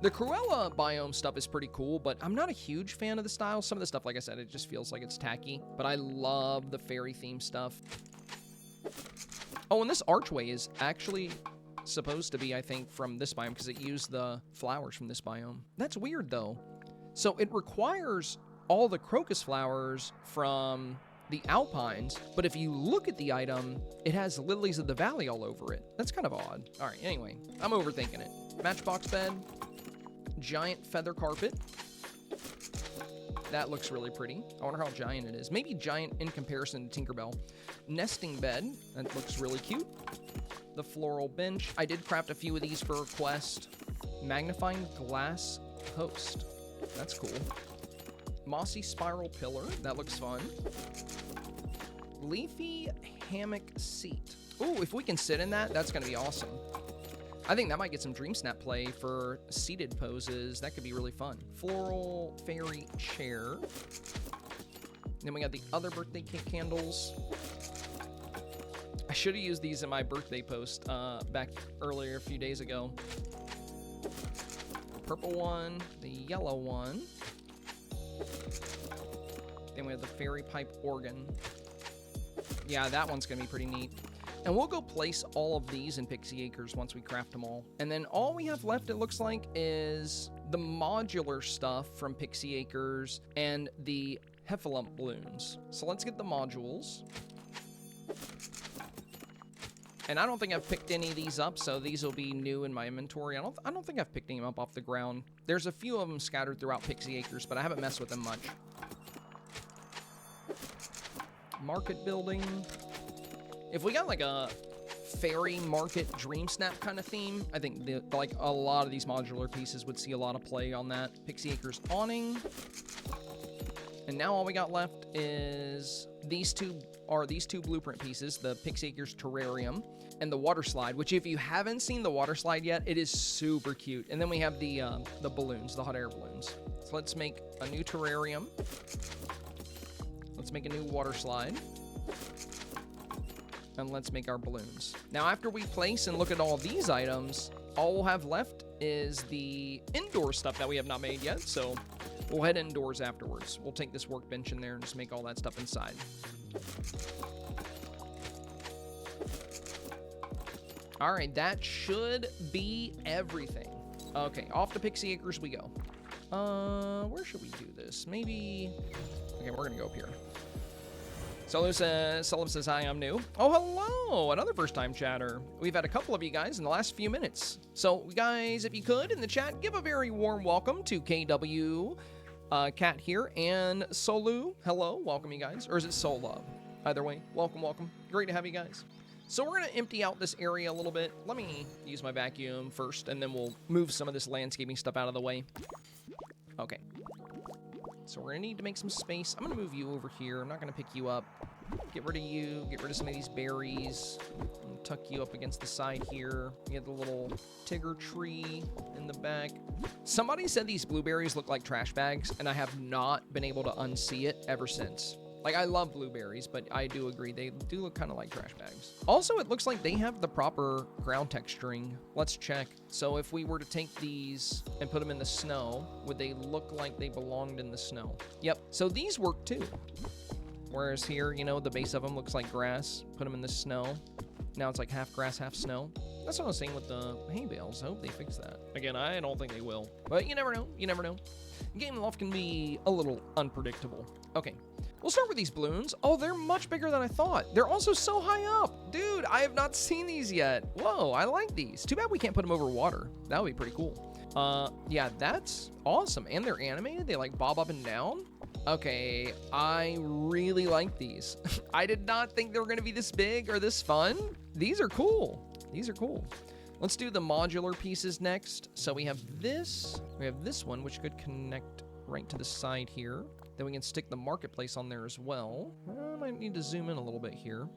The Cruella biome stuff is pretty cool, but I'm not a huge fan of the style. Some of the stuff, like I said, it just feels like it's tacky, but I love the fairy theme stuff. Oh, and this archway is actually supposed to be, I think, from this biome because it used the flowers from this biome. That's weird, though. So it requires all the crocus flowers from the alpines, but if you look at the item, it has lilies of the valley all over it. That's kind of odd. All right, anyway, I'm overthinking it. Matchbox bed, giant feather carpet. That looks really pretty. I wonder how giant it is. Maybe giant in comparison to Tinkerbell. Nesting bed, that looks really cute. The floral bench. I did craft a few of these for a quest. Magnifying glass post. That's cool. Mossy spiral pillar. That looks fun. Leafy hammock seat. Ooh, if we can sit in that, that's going to be awesome. I think that might get some Dreamsnap play for seated poses. That could be really fun. Floral fairy chair. Then we got the other birthday cake candles. I should have used these in my birthday post back earlier a few days ago. The purple one, the yellow one. Then we have the fairy pipe organ. Yeah, that one's gonna be pretty neat. And we'll go place all of these in Pixie Acres once we craft them all. And then all we have left, it looks like, is the modular stuff from Pixie Acres and the heffalump balloons. So let's get the modules. And I don't think I've picked any of these up, so these will be new in my inventory. I don't think I've picked any up off the ground. There's a few of them scattered throughout Pixie Acres, but I haven't messed with them much. Market building. If we got like a fairy market Dreamsnap kind of theme, I think like a lot of these modular pieces would see a lot of play on that. Pixie Acres awning. And now all we got left is these two blueprint pieces, the Pixie Acres terrarium and the water slide, which if you haven't seen the water slide yet, it is super cute. And then we have the balloons, the hot air balloons. So let's make a new terrarium. Let's make a new water slide. And let's make our balloons. Now, after we place and look at all these items, all we'll have left is the indoor stuff that we have not made yet. So we'll head indoors afterwards. We'll take this workbench in there and just make all that stuff inside. All right, that should be everything. Okay, off to Pixie Acres we go. Where should we do this? Maybe, okay, we're gonna go up here. Sullivan says, hi, I'm new. Oh, hello, another first-time chatter. We've had a couple of you guys in the last few minutes. So, guys, if you could, in the chat, give a very warm welcome to KW, Cat here, and Solu. Hello, welcome you guys. Or is it Solub? Either way, welcome, welcome. Great to have you guys. So we're going to empty out this area a little bit. Let me use my vacuum first, and then we'll move some of this landscaping stuff out of the way. Okay. So we're going to need to make some space. I'm going to move you over here. I'm not going to pick you up. Get rid of you. Get rid of some of these berries. And tuck you up against the side here. We have the little Tigger tree in the back. Somebody said these blueberries look like trash bags, and I have not been able to unsee it ever since. Like, I love blueberries, but I do agree they do look kind of like trash bags. Also, it looks like they have the proper ground texturing. Let's check. So if we were to take these and put them in the snow, would they look like they belonged in the snow? Yep. So these work too. Whereas here, you know, the base of them looks like grass. Put them in the snow. Now it's like half grass, half snow. That's what I was saying with the hay bales. I hope they fix that. Again, I don't think they will. But you never know. You never know. Game loft can be a little unpredictable. Okay. We'll start with these balloons. Oh, they're much bigger than I thought. They're also so high up. Dude, I have not seen these yet. Whoa, I like these. Too bad we can't put them over water. That would be pretty cool. Yeah, that's awesome. And they're animated. They like bob up and down. Okay, I really like these. I did not think they were going to be this big or this fun. These are cool. These are cool. Let's do the modular pieces next. So we have this one, which could connect right to the side here. Then we can stick the marketplace on there as well. I might need to zoom in a little bit here.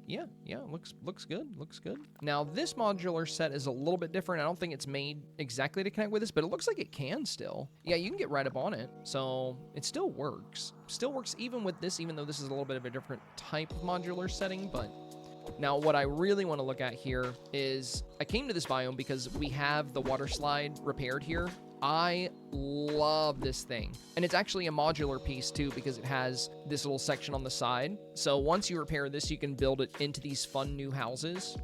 Yeah, looks good, looks good. Now this modular set is a little bit different. I don't think it's made exactly to connect with this, but it looks like it can still. Yeah, you can get right up on it. So it still works. Still works even with this, even though this is a little bit of a different type of modular setting, but now, what I really want to look at here is I came to this biome because we have the water slide repaired here. I love this thing. And it's actually a modular piece too because it has this little section on the side. So once you repair this, you can build it into these fun new houses.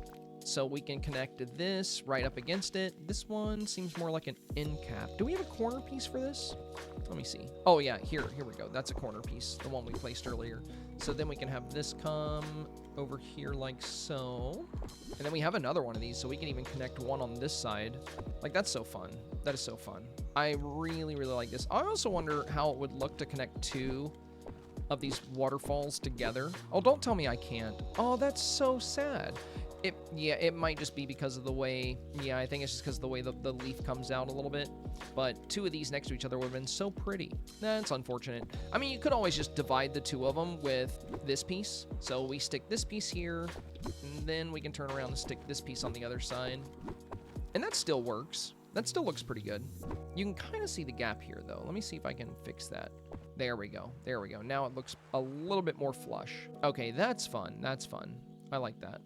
So we can connect to this right up against it. This one seems more like an end cap. Do we have a corner piece for this? Let me see. Oh yeah, here we go. That's a corner piece, the one we placed earlier. So then we can have this come over here like so. And then we have another one of these, so we can even connect one on this side. Like, that's so fun. That is so fun. I really, really like this. I also wonder how it would look to connect two of these waterfalls together. Oh, don't tell me I can't. Oh, that's so sad. It might just be because of the way, I think it's just because of the way the leaf comes out a little bit. But two of these next to each other would have been so pretty. That's unfortunate. I mean, you could always just divide the two of them with this piece. So we stick this piece here, and then we can turn around and stick this piece on the other side. And that still works. That still looks pretty good. You can kind of see the gap here, though. Let me see if I can fix that. There we go. There we go. Now it looks a little bit more flush. Okay, that's fun. That's fun. I like that.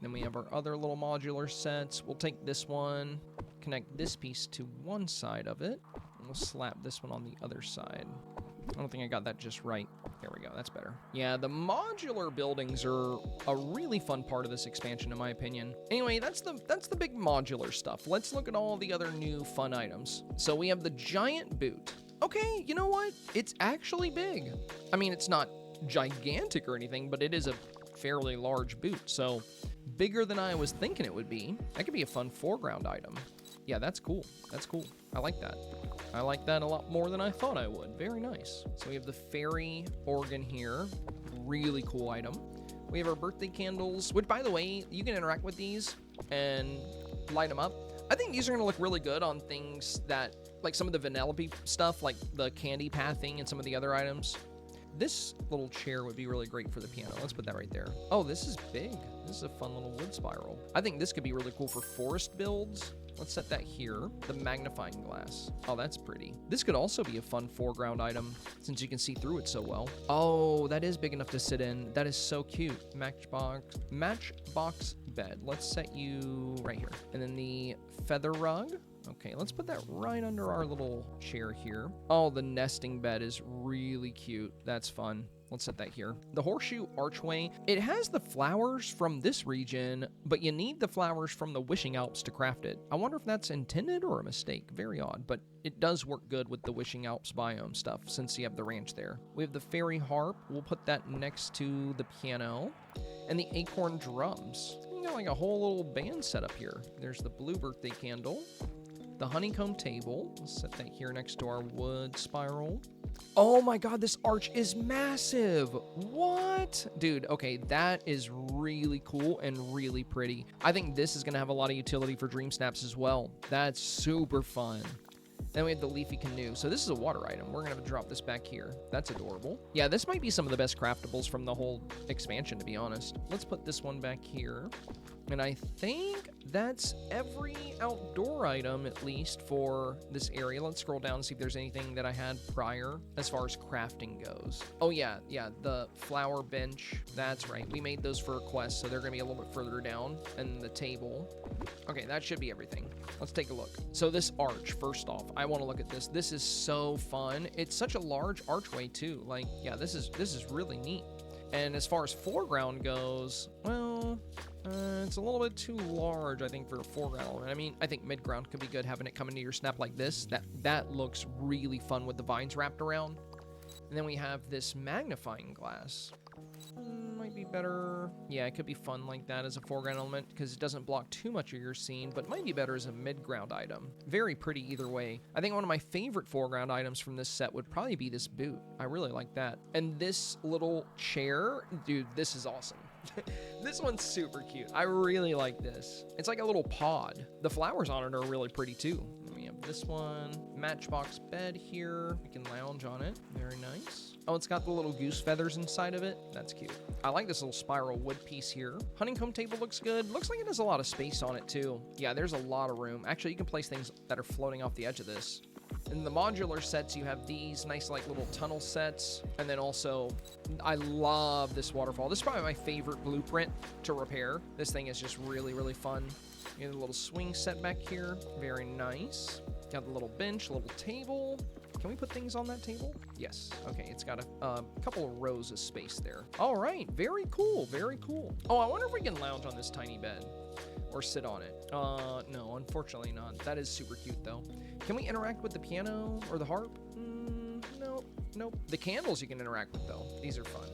Then we have our other little modular sets. We'll take this one, connect this piece to one side of it, and we'll slap this one on the other side. I don't think I got that just right. There we go, that's better. Yeah, the modular buildings are a really fun part of this expansion, in my opinion. Anyway, that's the big modular stuff. Let's look at all the other new fun items. So we have the giant boot. Okay, you know what? It's actually big. I mean, it's not gigantic or anything, but it is a fairly large boot, so bigger than I was thinking it would be. That could be a fun foreground item. Yeah, that's cool. That's cool. I like that. I like that a lot more than I thought I would. Very nice. So we have the fairy organ here. Really cool item. We have our birthday candles, which, by the way, you can interact with these and light them up. I think these are going to look really good on things that, like some of the Vanellope stuff, like the candy pathing and some of the other items. This little chair would be really great for the piano. Let's put that right there. Oh, this is big. This is a fun little wood spiral. I think this could be really cool for forest builds. Let's set that here. The magnifying glass. Oh, that's pretty. This could also be a fun foreground item since you can see through it so well. Oh, that is big enough to sit in. That is so cute. Matchbox bed. Let's set you right here. And then the feather rug. Okay, let's put that right under our little chair here. Oh, the nesting bed is really cute. That's fun. Let's set that here. The horseshoe archway, it has the flowers from this region, but you need the flowers from the Wishing Alps to craft it. I wonder if that's intended or a mistake. Very odd, but it does work good with the Wishing Alps biome stuff since you have the ranch there. We have the fairy harp. We'll put that next to the piano. And the acorn drums. You got like a whole little band set up here. There's the blue birthday candle. The honeycomb table. Let's set that here next to our wood spiral. Oh my god, this arch is massive. What? Dude, okay, that is really cool and really pretty. I think this is going to have a lot of utility for Dreamsnaps as well. That's super fun. Then we have the leafy canoe. So this is a water item. We're going to have to drop this back here. That's adorable. Yeah, this might be some of the best craftables from the whole expansion, to be honest. Let's put this one back here. And I think that's every outdoor item, at least, for this area. Let's scroll down and see if there's anything that I had prior as far as crafting goes. Oh, yeah, the flower bench. That's right. We made those for a quest, so they're going to be a little bit further down. And the table. Okay, that should be everything. Let's take a look. So this arch, first off, I want to look at this. This is so fun. It's such a large archway, too. Like, yeah, this is really neat. And as far as foreground goes, well, it's a little bit too large, I think, for a foreground element. I mean, I think midground could be good, having it come into your snap like this. That looks really fun with the vines wrapped around. And then we have this magnifying glass. Might be better. Yeah, it could be fun like that as a foreground element because it doesn't block too much of your scene, but might be better as a midground item. Very pretty either way. I think one of my favorite foreground items from this set would probably be this boot. I really like that. And this little chair, dude, this is awesome. This one's super cute. I really like this. It's like a little pod. The flowers on it are really pretty too. We have this one. Matchbox bed here. We can lounge on it. Very nice. Oh, it's got the little goose feathers inside of it. That's cute. I like this little spiral wood piece here. Honeycomb table looks good. Looks like it has a lot of space on it too. Yeah, there's a lot of room. Actually, you can place things that are floating off the edge of this. In the modular sets, you have these nice like little tunnel sets. And then also, I love this waterfall. This is probably my favorite blueprint to repair. This thing is just really, really fun. You have a little swing set back here. Very nice. Got the little bench, little table. Can we put things on that table? Yes. Okay, it's got a couple of rows of space there. All right, very cool, very cool. Oh, I wonder if we can lounge on this tiny bed or sit on it. No, unfortunately not. That is super cute though. Can we interact with the piano or the harp? Nope. The candles you can interact with though. These are fun.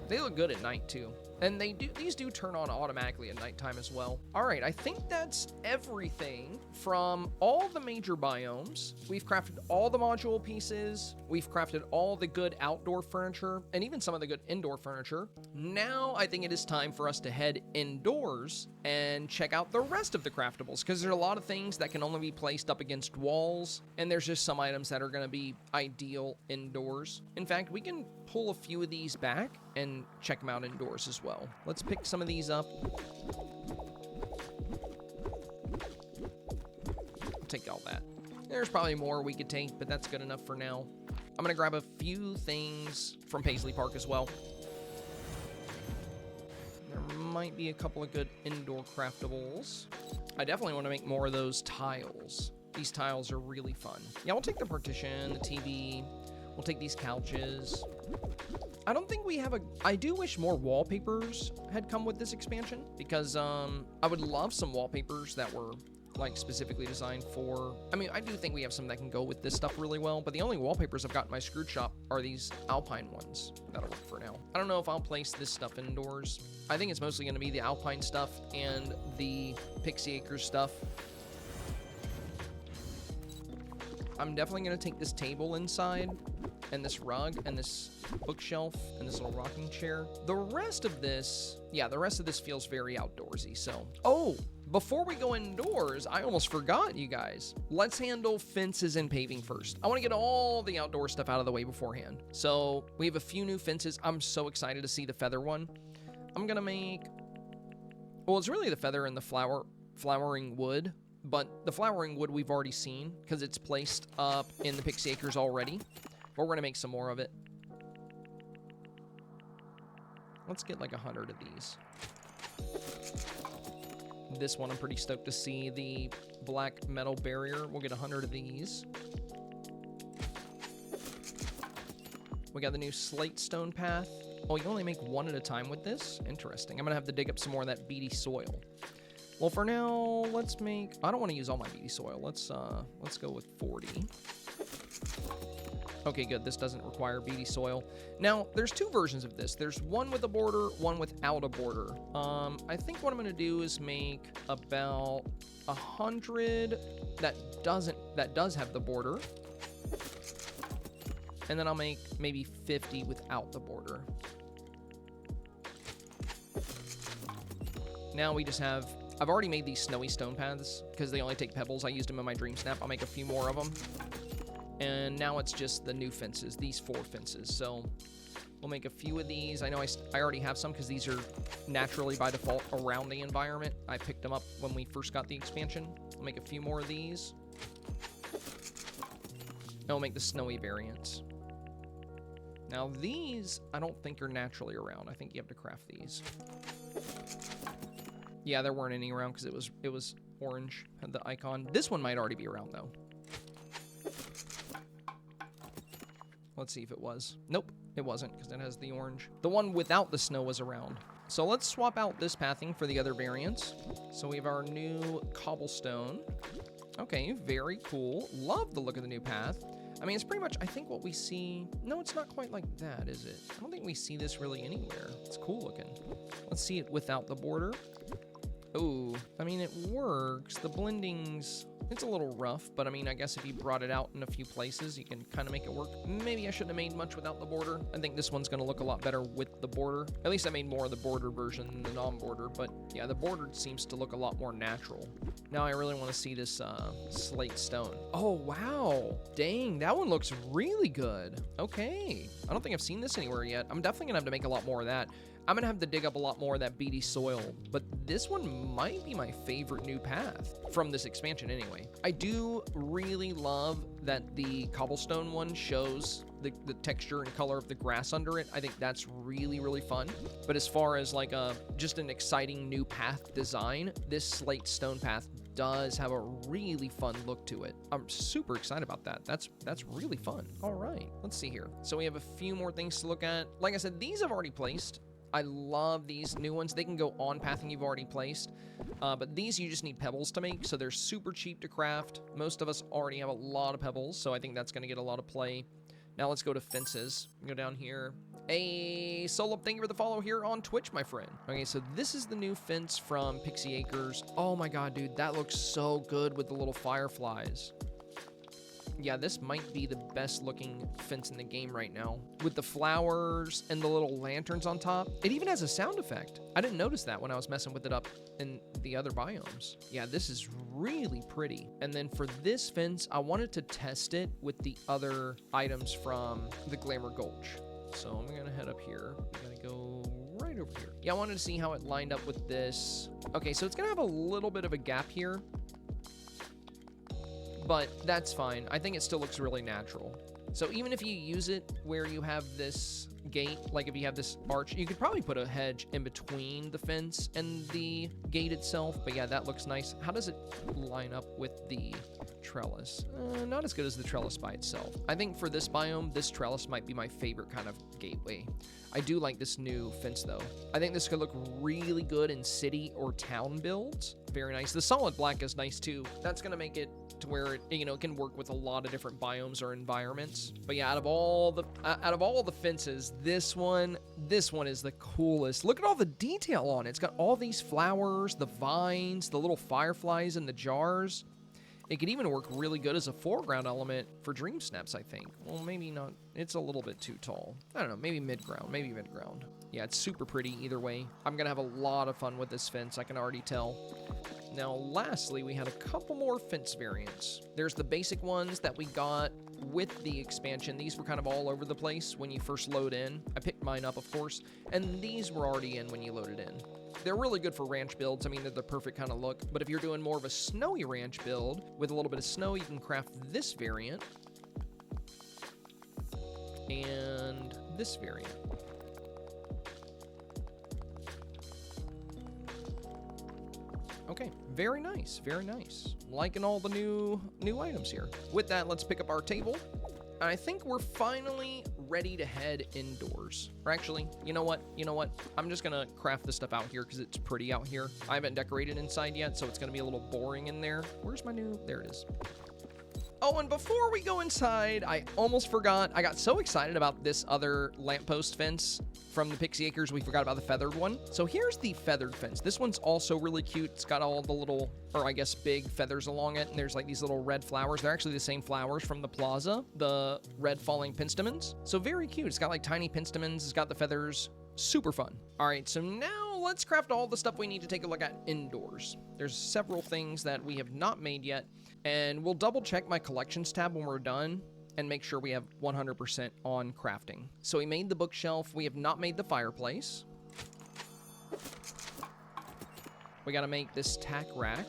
They look good at night too. And these do turn on automatically at nighttime as well. All right, I think that's everything from all the major biomes. We've crafted all the module pieces. We've crafted all the good outdoor furniture and even some of the good indoor furniture. Now I think it is time for us to head indoors and check out the rest of the craftables because there's a lot of things that can only be placed up against walls. And there's just some items that are going to be ideal indoors. In fact, we can pull a few of these back and check them out indoors as well. Let's pick some of these up. I'll take all that. There's probably more we could take, but that's good enough for now. I'm gonna grab a few things from Paisley Park as well. There might be a couple of good indoor craftables. I definitely want to make more of those tiles. These tiles are really fun. Yeah, we'll take the partition, the TV. We'll take these couches. I don't think we have a... I do wish more wallpapers had come with this expansion because I would love some wallpapers that were like specifically designed for... I mean, I do think we have some that can go with this stuff really well, but the only wallpapers I've got in my screwed shop are these alpine ones. That'll work for now. I don't know if I'll place this stuff indoors. I think it's mostly going to be the alpine stuff and the Pixie Acres stuff. I'm definitely going to take this table inside and this rug and this bookshelf and this little rocking chair. The rest of this, yeah, the rest of this feels very outdoorsy. So, oh, before we go indoors, I almost forgot, you guys. Let's handle fences and paving first. I want to get all the outdoor stuff out of the way beforehand. So we have a few new fences. I'm so excited to see the feather one. I'm going to make, well, it's really the feather and the flowering wood. But the flowering wood we've already seen because it's placed up in the Pixie Acres already. But we're going to make some more of it. Let's get like 100 of these. This one I'm pretty stoked to see. The black metal barrier. We'll get 100 of these. We got the new slate stone path. Oh, you only make one at a time with this? Interesting. I'm going to have to dig up some more of that beady soil. Well, for now, let's make... I don't want to use all my beady soil. Let's go with 40. Okay, good. This doesn't require beady soil. Now, there's two versions of this. There's one with a border, one without a border. I think what I'm going to do is make about 100 that does have the border. And then I'll make maybe 50 without the border. Now we just have... I've already made these snowy stone paths because they only take pebbles. I used them in my Dreamsnap. I'll make a few more of them. And now it's just the new fences, these 4 fences. So we'll make a few of these. I know I already have some because these are naturally by default around the environment. I picked them up when we first got the expansion. I'll make a few more of these. And we'll make the snowy variants. Now these, I don't think are naturally around. I think you have to craft these. Yeah, there weren't any around because it was orange, had the icon. This one might already be around though. Let's see if it was. Nope, it wasn't because it has the orange. The one without the snow was around. So let's swap out this pathing for the other variants. So we have our new cobblestone. Okay, very cool. Love the look of the new path. I mean, it's pretty much, I think what we see... No, it's not quite like that, is it? I don't think we see this really anywhere. It's cool looking. Let's see it without the border. Oh, I mean, it works. The blending's... It's a little rough, but I mean, I guess if you brought it out in a few places, you can kind of make it work. Maybe I shouldn't have made much without the border. I think this one's going to look a lot better with the border. At least I made more of the border version than the non-border, but yeah, the border seems to look a lot more natural. Now I really want to see this slate stone. Oh, wow. Dang, that one looks really good. Okay. I don't think I've seen this anywhere yet. I'm definitely going to have to make a lot more of that. I'm going to have to dig up a lot more of that beady soil, but this one might be my favorite new path from this expansion anyway. I do really love that the cobblestone one shows the texture and color of the grass under it. I think that's really, really fun. But as far as like just an exciting new path design, this slate stone path does have a really fun look to it. I'm super excited about that. That's really fun. All right, let's see here. So we have a few more things to look at. Like I said, these I've already placed. I love these new ones. They can go on pathing you've already placed, but these you just need pebbles to make, so they're super cheap to craft. Most of us already have a lot of pebbles, so I think that's going to get a lot of play. Now let's go to fences. Go down here. Hey, Solop, thank you for the follow here on Twitch, my friend. Okay, so this is the new fence from Pixie Acres. Oh my god, dude, that looks so good with the little fireflies. Yeah, this might be the best looking fence in the game right now. With the flowers and the little lanterns on top. It even has a sound effect. I didn't notice that when I was messing with it up in the other biomes. Yeah, this is really pretty. And then for this fence, I wanted to test it with the other items from the Glamour Gulch. So I'm gonna head up here. I'm gonna go right over here. Yeah, I wanted to see how it lined up with this. Okay, so it's gonna have a little bit of a gap here, but that's fine. I think it still looks really natural. So even if you use it where you have this gate, like if you have this arch, you could probably put a hedge in between the fence and the gate itself. But yeah, that looks nice. How does it line up with the trellis? Not as good as the trellis by itself. I think for this biome, this trellis might be my favorite kind of gateway. I do like this new fence though. I think this could look really good in city or town builds. Very nice. The solid black is nice too. That's gonna make it to where it, you know, it can work with a lot of different biomes or environments. But yeah, out of all the fences, this one is the coolest. Look at all the detail on it. It's got all these flowers, the vines, the little fireflies in the jars. It could even work really good as a foreground element for Dreamsnaps, I think. Well, maybe not. It's a little bit too tall. I don't know, maybe mid-ground, Yeah, it's super pretty either way. I'm gonna have a lot of fun with this fence, I can already tell. Now, lastly, we had a couple more fence variants. There's the basic ones that we got with the expansion. These were kind of all over the place when you first load in. I picked mine up, of course, and these were already in when you loaded in. They're really good for ranch builds. I mean, they're the perfect kind of look. But if you're doing more of a snowy ranch build with a little bit of snow, you can craft this variant and this variant. Okay, very nice, very nice. Liking all the new items here. With that, let's pick up our table. I think we're finally ready to head indoors. Or actually, you know what? I'm just gonna craft this stuff out here because it's pretty out here. I haven't decorated inside yet, so it's gonna be a little boring in there. Where's my new? There it is. Oh, and before we go inside, I almost forgot. I got so excited about this other lamppost fence from the Pixie Acres, we forgot about the feathered one. So here's the feathered fence. This one's also really cute. It's got all the little, or I guess big feathers along it, and there's like these little red flowers. They're actually the same flowers from the plaza, the red falling penstemons. So very cute. It's got like tiny penstemons. It's got the feathers. Super fun. All right, so now let's craft all the stuff we need to take a look at indoors. There's several things that we have not made yet, and we'll double check my collections tab when we're done and make sure we have 100% on crafting. So we made the bookshelf. We have not made the fireplace. We gotta make this tack rack.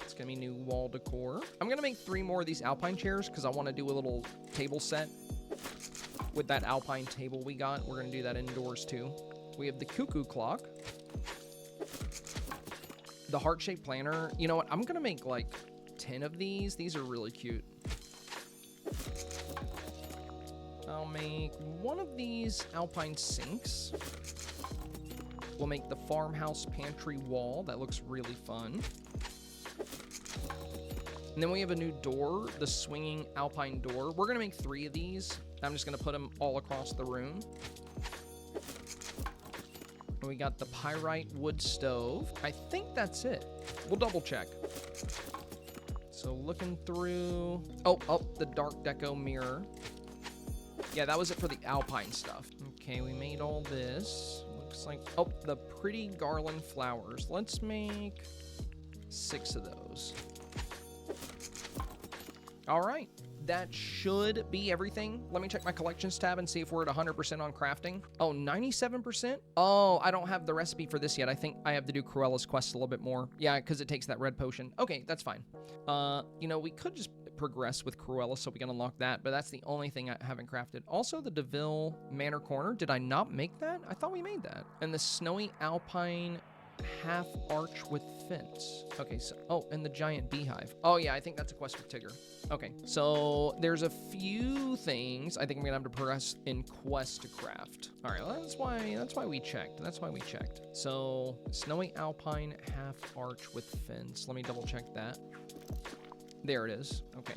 It's gonna be new wall decor. I'm gonna make 3 more of these alpine chairs because I want to do a little table set with that alpine table we got. We're gonna do that indoors too. We have the cuckoo clock, the heart-shaped planner. You know what? I'm gonna make like 10 of these. These are really cute. I'll make 1 of these alpine sinks. We'll make the farmhouse pantry wall. That looks really fun. And then we have a new door, the swinging alpine door. We're gonna make 3 of these. I'm just gonna put them all across the room. And we got the pyrite wood stove. I think that's it. We'll double check. So looking through, oh, the dark deco mirror. Yeah, that was it for the alpine stuff. Okay, we made all this. Looks like, oh, the pretty garland flowers. Let's make 6 of those. All right, that should be everything. Let me check my collections tab and see if we're at 100% on crafting. Oh, 97%? Oh, I don't have the recipe for this yet. I think I have to do Cruella's quest a little bit more. Yeah, because it takes that red potion. Okay, that's fine. You know, we could just progress with Cruella so we can unlock that, but that's the only thing I haven't crafted. Also, the DeVille Manor Corner. Did I not make that? I thought we made that. And the snowy alpine half arch with fence. Okay, so, oh, and the giant beehive. Oh yeah, I think that's a quest with Tigger. Okay, so there's a few things I think I'm gonna have to progress in quest to craft. All right, well, that's why we checked. So snowy alpine half arch with fence. Let me double check that. There it is. Okay.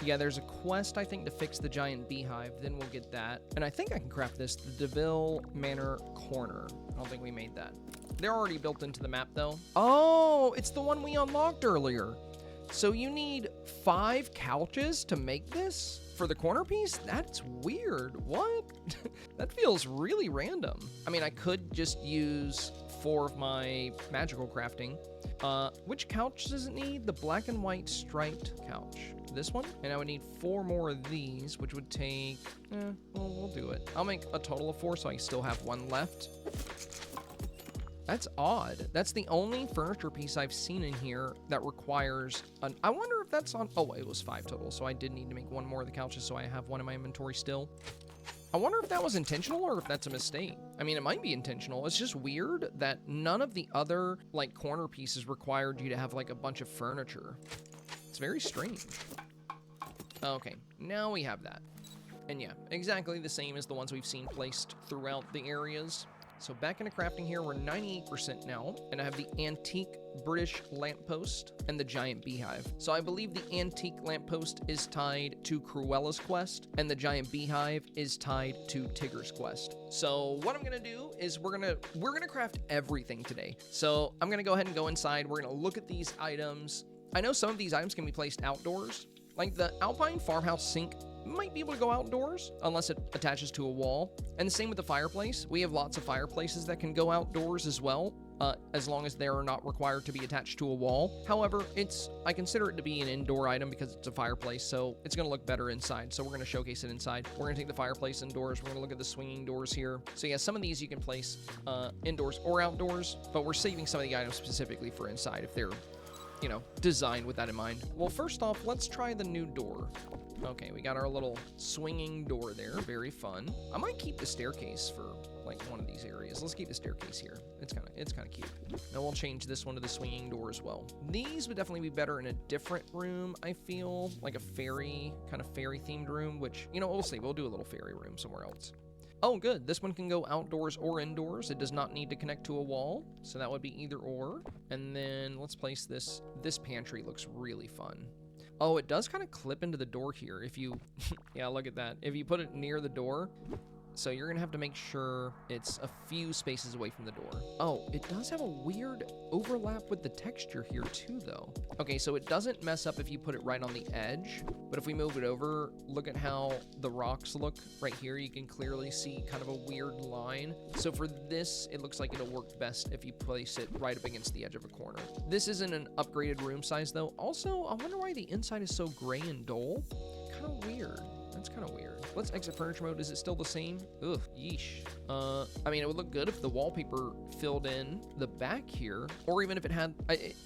Yeah, there's a quest, I think, to fix the giant beehive. Then we'll get that. And I think I can craft this, the DeVille Manor Corner. I don't think we made that. They're already built into the map, though. Oh, it's the one we unlocked earlier. So you need 5 couches to make this for the corner piece? That's weird. What? That feels really random. I mean, I could just use 4 of my magical crafting. Which couch does it need? The black and white striped couch. This one? And I would need 4 more of these, which would take, well, we'll do it. I'll make a total of 4, so I still have 1 left. That's odd. That's the only furniture piece I've seen in here that requires I wonder if if that's on, oh, it was 5 total, so I did need to make one more of the couches, so I have one in my inventory still. I wonder if that was intentional or if that's a mistake. I mean, it might be intentional. It's just weird that none of the other, like, corner pieces required you to have, like, a bunch of furniture. It's very strange. Okay, now we have that. And yeah, exactly the same as the ones we've seen placed throughout the areas. So back into crafting here, we're 98% now, and I have the antique British lamppost and the giant beehive. So I believe the antique lamppost is tied to Cruella's quest, and the giant beehive is tied to Tigger's quest. So what I'm gonna do is we're gonna craft everything today. So I'm gonna go ahead and go inside. We're gonna look at these items. I know some of these items can be placed outdoors, like the alpine farmhouse sink might be able to go outdoors unless it attaches to a wall. And the same with the fireplace. We have lots of fireplaces that can go outdoors as well, as long as they're not required to be attached to a wall. However, I consider it to be an indoor item because it's a fireplace, so it's gonna look better inside. So we're gonna showcase it inside. We're gonna take the fireplace indoors. We're gonna look at the swinging doors here. So yeah, some of these you can place indoors or outdoors, but we're saving some of the items specifically for inside if they're, you know, designed with that in mind. Well, first off, let's try the new door. Okay, we got our little swinging door there. Very fun. I might keep the staircase for like one of these areas. Let's keep the staircase here. It's kind of cute. Now we'll change this one to the swinging door as well. These would definitely be better in a different room, I feel, like a fairy themed room, which, you know, we'll see. We'll do a little fairy room somewhere else. Oh, good. This one can go outdoors or indoors. It does not need to connect to a wall, so that would be either or. And then let's place this. This pantry looks really fun. Oh, it does kind of clip into the door here if you, yeah, look at that. If you put it near the door, so you're gonna have to make sure it's a few spaces away from the door. Oh, it does have a weird overlap with the texture here too, though. Okay, so it doesn't mess up if you put it right on the edge, but if we move it over, look at how the rocks look right here. You can clearly see kind of a weird line. So for this, it looks like it'll work best if you place it right up against the edge of a corner. This isn't an upgraded room size though. Also, I wonder why the inside is so gray and dull. Kind of weird. That's kind of weird. Let's exit furniture mode. Is it still the same? Ugh, yeesh. I mean, it would look good if the wallpaper filled in the back here, or even if it had,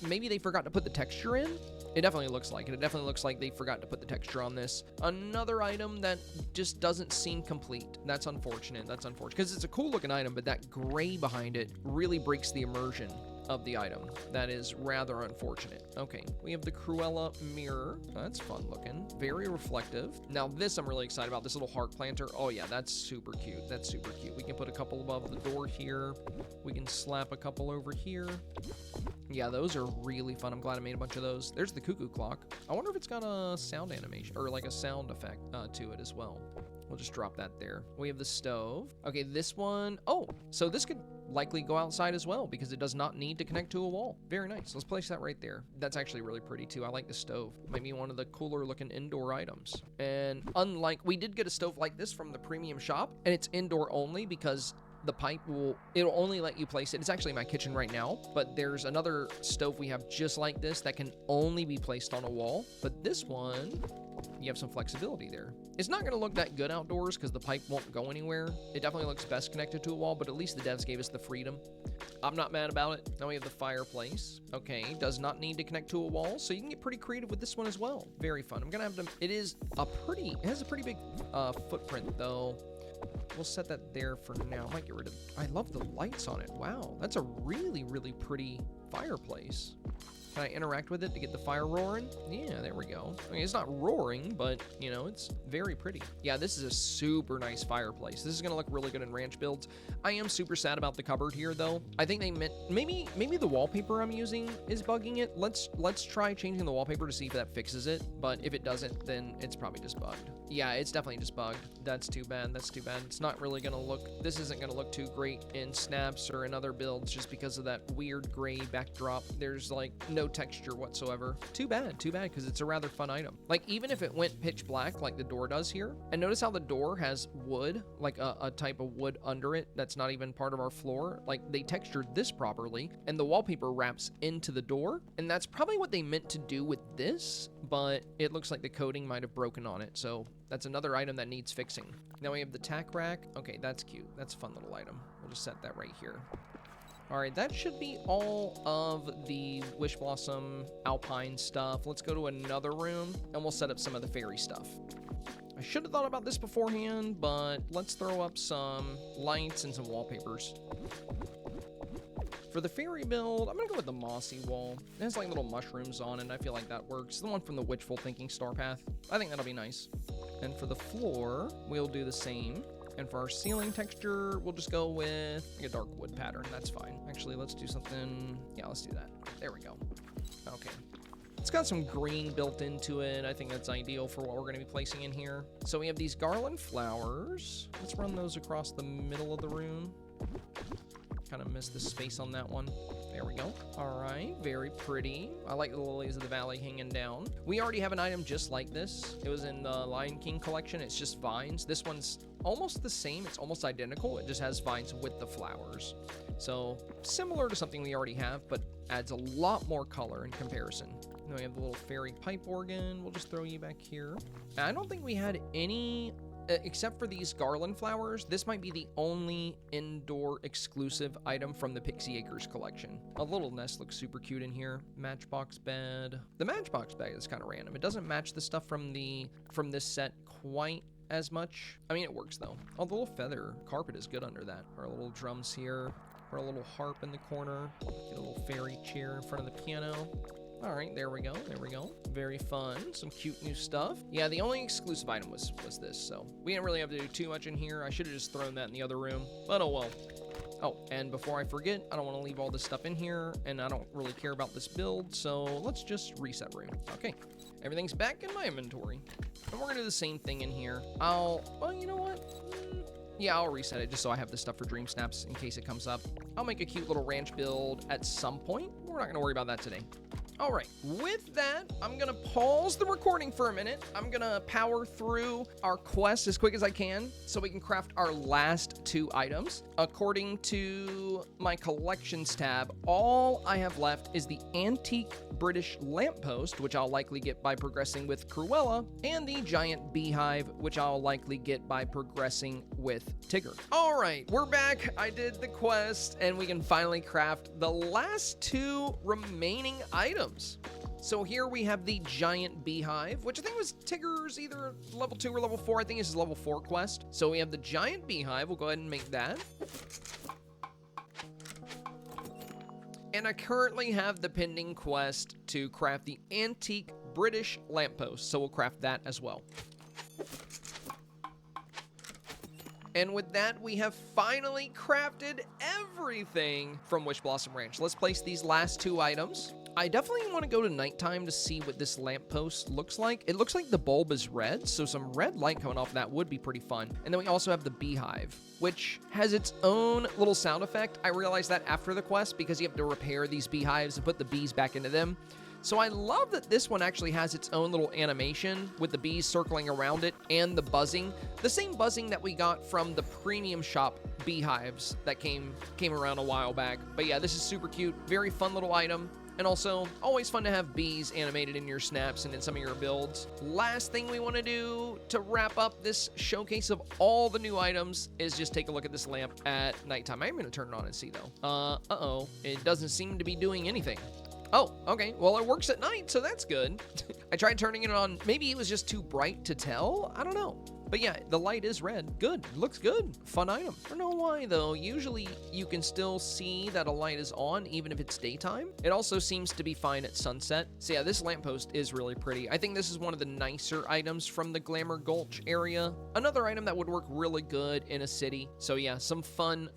maybe they forgot to put the texture in. It definitely looks like it. It definitely looks like they forgot to put the texture on this. Another item that just doesn't seem complete. That's unfortunate. That's unfortunate because it's a cool looking item, but that gray behind it really breaks the immersion of the item. That is rather unfortunate. Okay, we have the Cruella mirror. That's fun looking. Very reflective. Now this I'm really excited about. This little heart planter. Oh yeah, that's super cute. That's super cute. We can put a couple above the door here. We can slap a couple over here. Yeah, those are really fun. I'm glad I made a bunch of those. There's the cuckoo clock. I wonder if it's got a sound animation or like a sound effect to it as well. We'll just drop that there. We have the stove. Okay, this one. Oh, so this could likely go outside as well because it does not need to connect to a wall. Very nice. Let's place that right there. That's actually really pretty too. I like the stove. Maybe one of the cooler looking indoor items. And unlike, we did get a stove like this from the premium shop, and it's indoor only because the pipe it'll only let you place it. It's actually in my kitchen right now, but there's another stove we have just like this that can only be placed on a wall. But this one, you have some flexibility there. It's not gonna look that good outdoors because the pipe won't go anywhere. It definitely looks best connected to a wall, but at least the devs gave us the freedom. I'm not mad about it. Now we have the fireplace. Okay, does not need to connect to a wall, so you can get pretty creative with this one as well. Very fun. I'm gonna have to, it has a pretty big footprint though. We'll set that there for now. I might get rid of, I love the lights on it. Wow, that's a really, really pretty fireplace. Can I interact with it to get the fire roaring? Yeah, there we go. I mean, it's not roaring, but, you know, it's very pretty. Yeah, this is a super nice fireplace. This is going to look really good in ranch builds. I am super sad about the cupboard here, though. I think they meant, maybe the wallpaper I'm using is bugging it. Let's try changing the wallpaper to see if that fixes it. But if it doesn't, then it's probably just bugged. Yeah, it's definitely just bugged. That's too bad. That's too bad. It's not really going to look, this isn't going to look too great in snaps or in other builds just because of that weird gray backdrop. There's like no texture whatsoever. Too bad, because it's a rather fun item. Like even if it went pitch black like the door does here, and notice how the door has wood, like a type of wood under it that's not even part of our floor. Like they textured this properly, and the wallpaper wraps into the door, and that's probably what they meant to do with this, but it looks like the coating might have broken on it, so that's another item that needs fixing. Now we have the tack rack. Okay, that's cute. That's a fun little item. We'll just set that right here. All right, that should be all of the Wishblossom alpine stuff. Let's go to another room and we'll set up some of the fairy stuff. I should have thought about this beforehand, but let's throw up some lights and some wallpapers. For the fairy build, I'm gonna go with the mossy wall. It has like little mushrooms on it. I feel like that works. The one from the Wishful Thinking StarPath. I think that'll be nice. And for the floor, we'll do the same. And for our ceiling texture, we'll just go with like a dark wood pattern. That's fine. Actually, let's do something. Yeah, let's do that. There we go. Okay. It's got some green built into it. I think that's ideal for what we're going to be placing in here. So we have these garland flowers. Let's run those across the middle of the room. Kind of missed the space on that one. There we go. All right, very pretty. I like the lilies of the valley hanging down. We already have an item just like this. It was in the Lion King collection. It's just vines. This one's almost the same. It's almost identical. It just has vines with the flowers. So similar to something we already have, but adds a lot more color in comparison. Then we have the little fairy pipe organ. We'll just throw you back here. I don't think we had any... except for these garland flowers, this might be the only indoor exclusive item from the Pixie Acres collection. A little nest looks super cute in here. Matchbox bed. The matchbox bed is kind of random. It doesn't match the stuff from this set quite as much. I mean, it works though. Oh, the little feather carpet is good under that. Our little drums here. Our little harp in the corner. Get a little fairy chair in front of the piano. All right, there we go, there we go. Very fun, some cute new stuff. Yeah, the only exclusive item was this, so we didn't really have to do too much in here. I should have just thrown that in the other room, but oh well. Oh, and before I forget, I don't want to leave all this stuff in here, and I don't really care about this build, so let's just reset room. Okay, everything's back in my inventory. And we're gonna do the same thing in here. Well, you know what? Yeah, I'll reset it just so I have this stuff for Dreamsnaps in case it comes up. I'll make a cute little ranch build at some point. We're not gonna worry about that today. All right, with that, I'm gonna pause the recording for a minute. I'm gonna power through our quest as quick as I can so we can craft our last 2 items. According to my collections tab, all I have left is the antique British lamppost, which I'll likely get by progressing with Cruella, and the giant beehive, which I'll likely get by progressing with Tigger. All right, we're back. I did the quest, and we can finally craft the last 2 remaining items. So here we have the giant beehive, which I think was Tigger's either level 2 or level 4. I think this is level 4 quest. So we have the giant beehive. We'll go ahead and make that. And I currently have the pending quest to craft the antique British lamppost. So we'll craft that as well. And with that, we have finally crafted everything from Wishblossom Ranch. Let's place these last 2 items. I definitely want to go to nighttime to see what this lamppost looks like. It looks like the bulb is red, so some red light coming off that would be pretty fun. And then we also have the beehive, which has its own little sound effect. I realized that after the quest because you have to repair these beehives and put the bees back into them. So I love that this one actually has its own little animation with the bees circling around it and the buzzing. The same buzzing that we got from the premium shop beehives that came around a while back. But yeah, this is super cute. Very fun little item. And also, always fun to have bees animated in your snaps and in some of your builds. Last thing we want to do to wrap up this showcase of all the new items is just take a look at this lamp at nighttime. I'm going to turn it on and see, though. Uh-oh. It doesn't seem to be doing anything. Oh, okay. Well, it works at night, so that's good. I tried turning it on. Maybe it was just too bright to tell. I don't know. But yeah, the light is red. Good. Looks good. Fun item. I don't know why, though. Usually, you can still see that a light is on, even if it's daytime. It also seems to be fine at sunset. So yeah, this lamppost is really pretty. I think this is one of the nicer items from the Glamour Gulch area. Another item that would work really good in a city. So yeah, some fun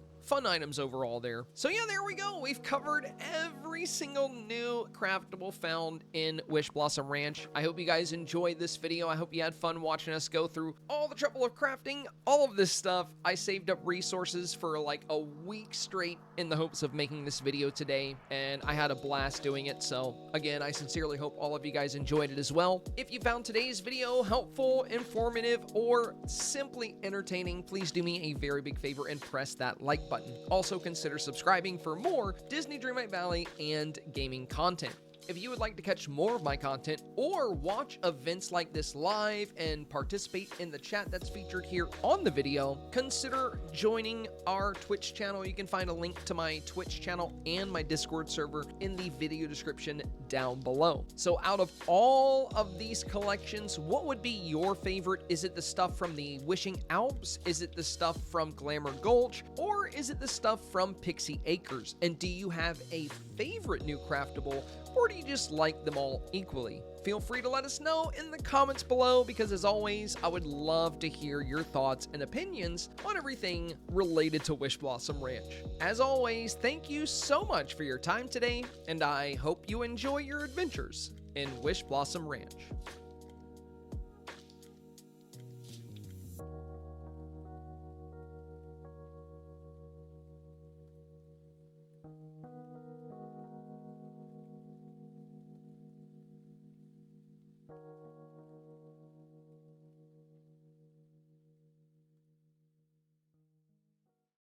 items overall there. So yeah, there we go. We've covered every single new craftable found in Wishblossom Ranch. I hope you guys enjoyed this video. I hope you had fun watching us go through all the trouble of crafting all of this stuff. I saved up resources for like a week straight in the hopes of making this video today, and I had a blast doing it. So again, I sincerely hope all of you guys enjoyed it as well. If you found today's video helpful, informative, or simply entertaining, please do me a very big favor and press that like button. Also consider subscribing for more Disney Dreamlight Valley and gaming content. If you would like to catch more of my content or watch events like this live and participate in the chat that's featured here on the video, consider joining our Twitch channel. You can find a link to my Twitch channel and my Discord server in the video description down below. So out of all of these collections, what would be your favorite? Is it the stuff from the Wishing Alps? Is it the stuff from Glamour Gulch? Or is it the stuff from Pixie Acres? And do you have a favorite new craftable, or do you just like them all equally? Feel free to let us know in the comments below, because as always, I would love to hear your thoughts and opinions on everything related to Wishblossom Ranch. As always, thank you so much for your time today, and I hope you enjoy your adventures in Wishblossom Ranch.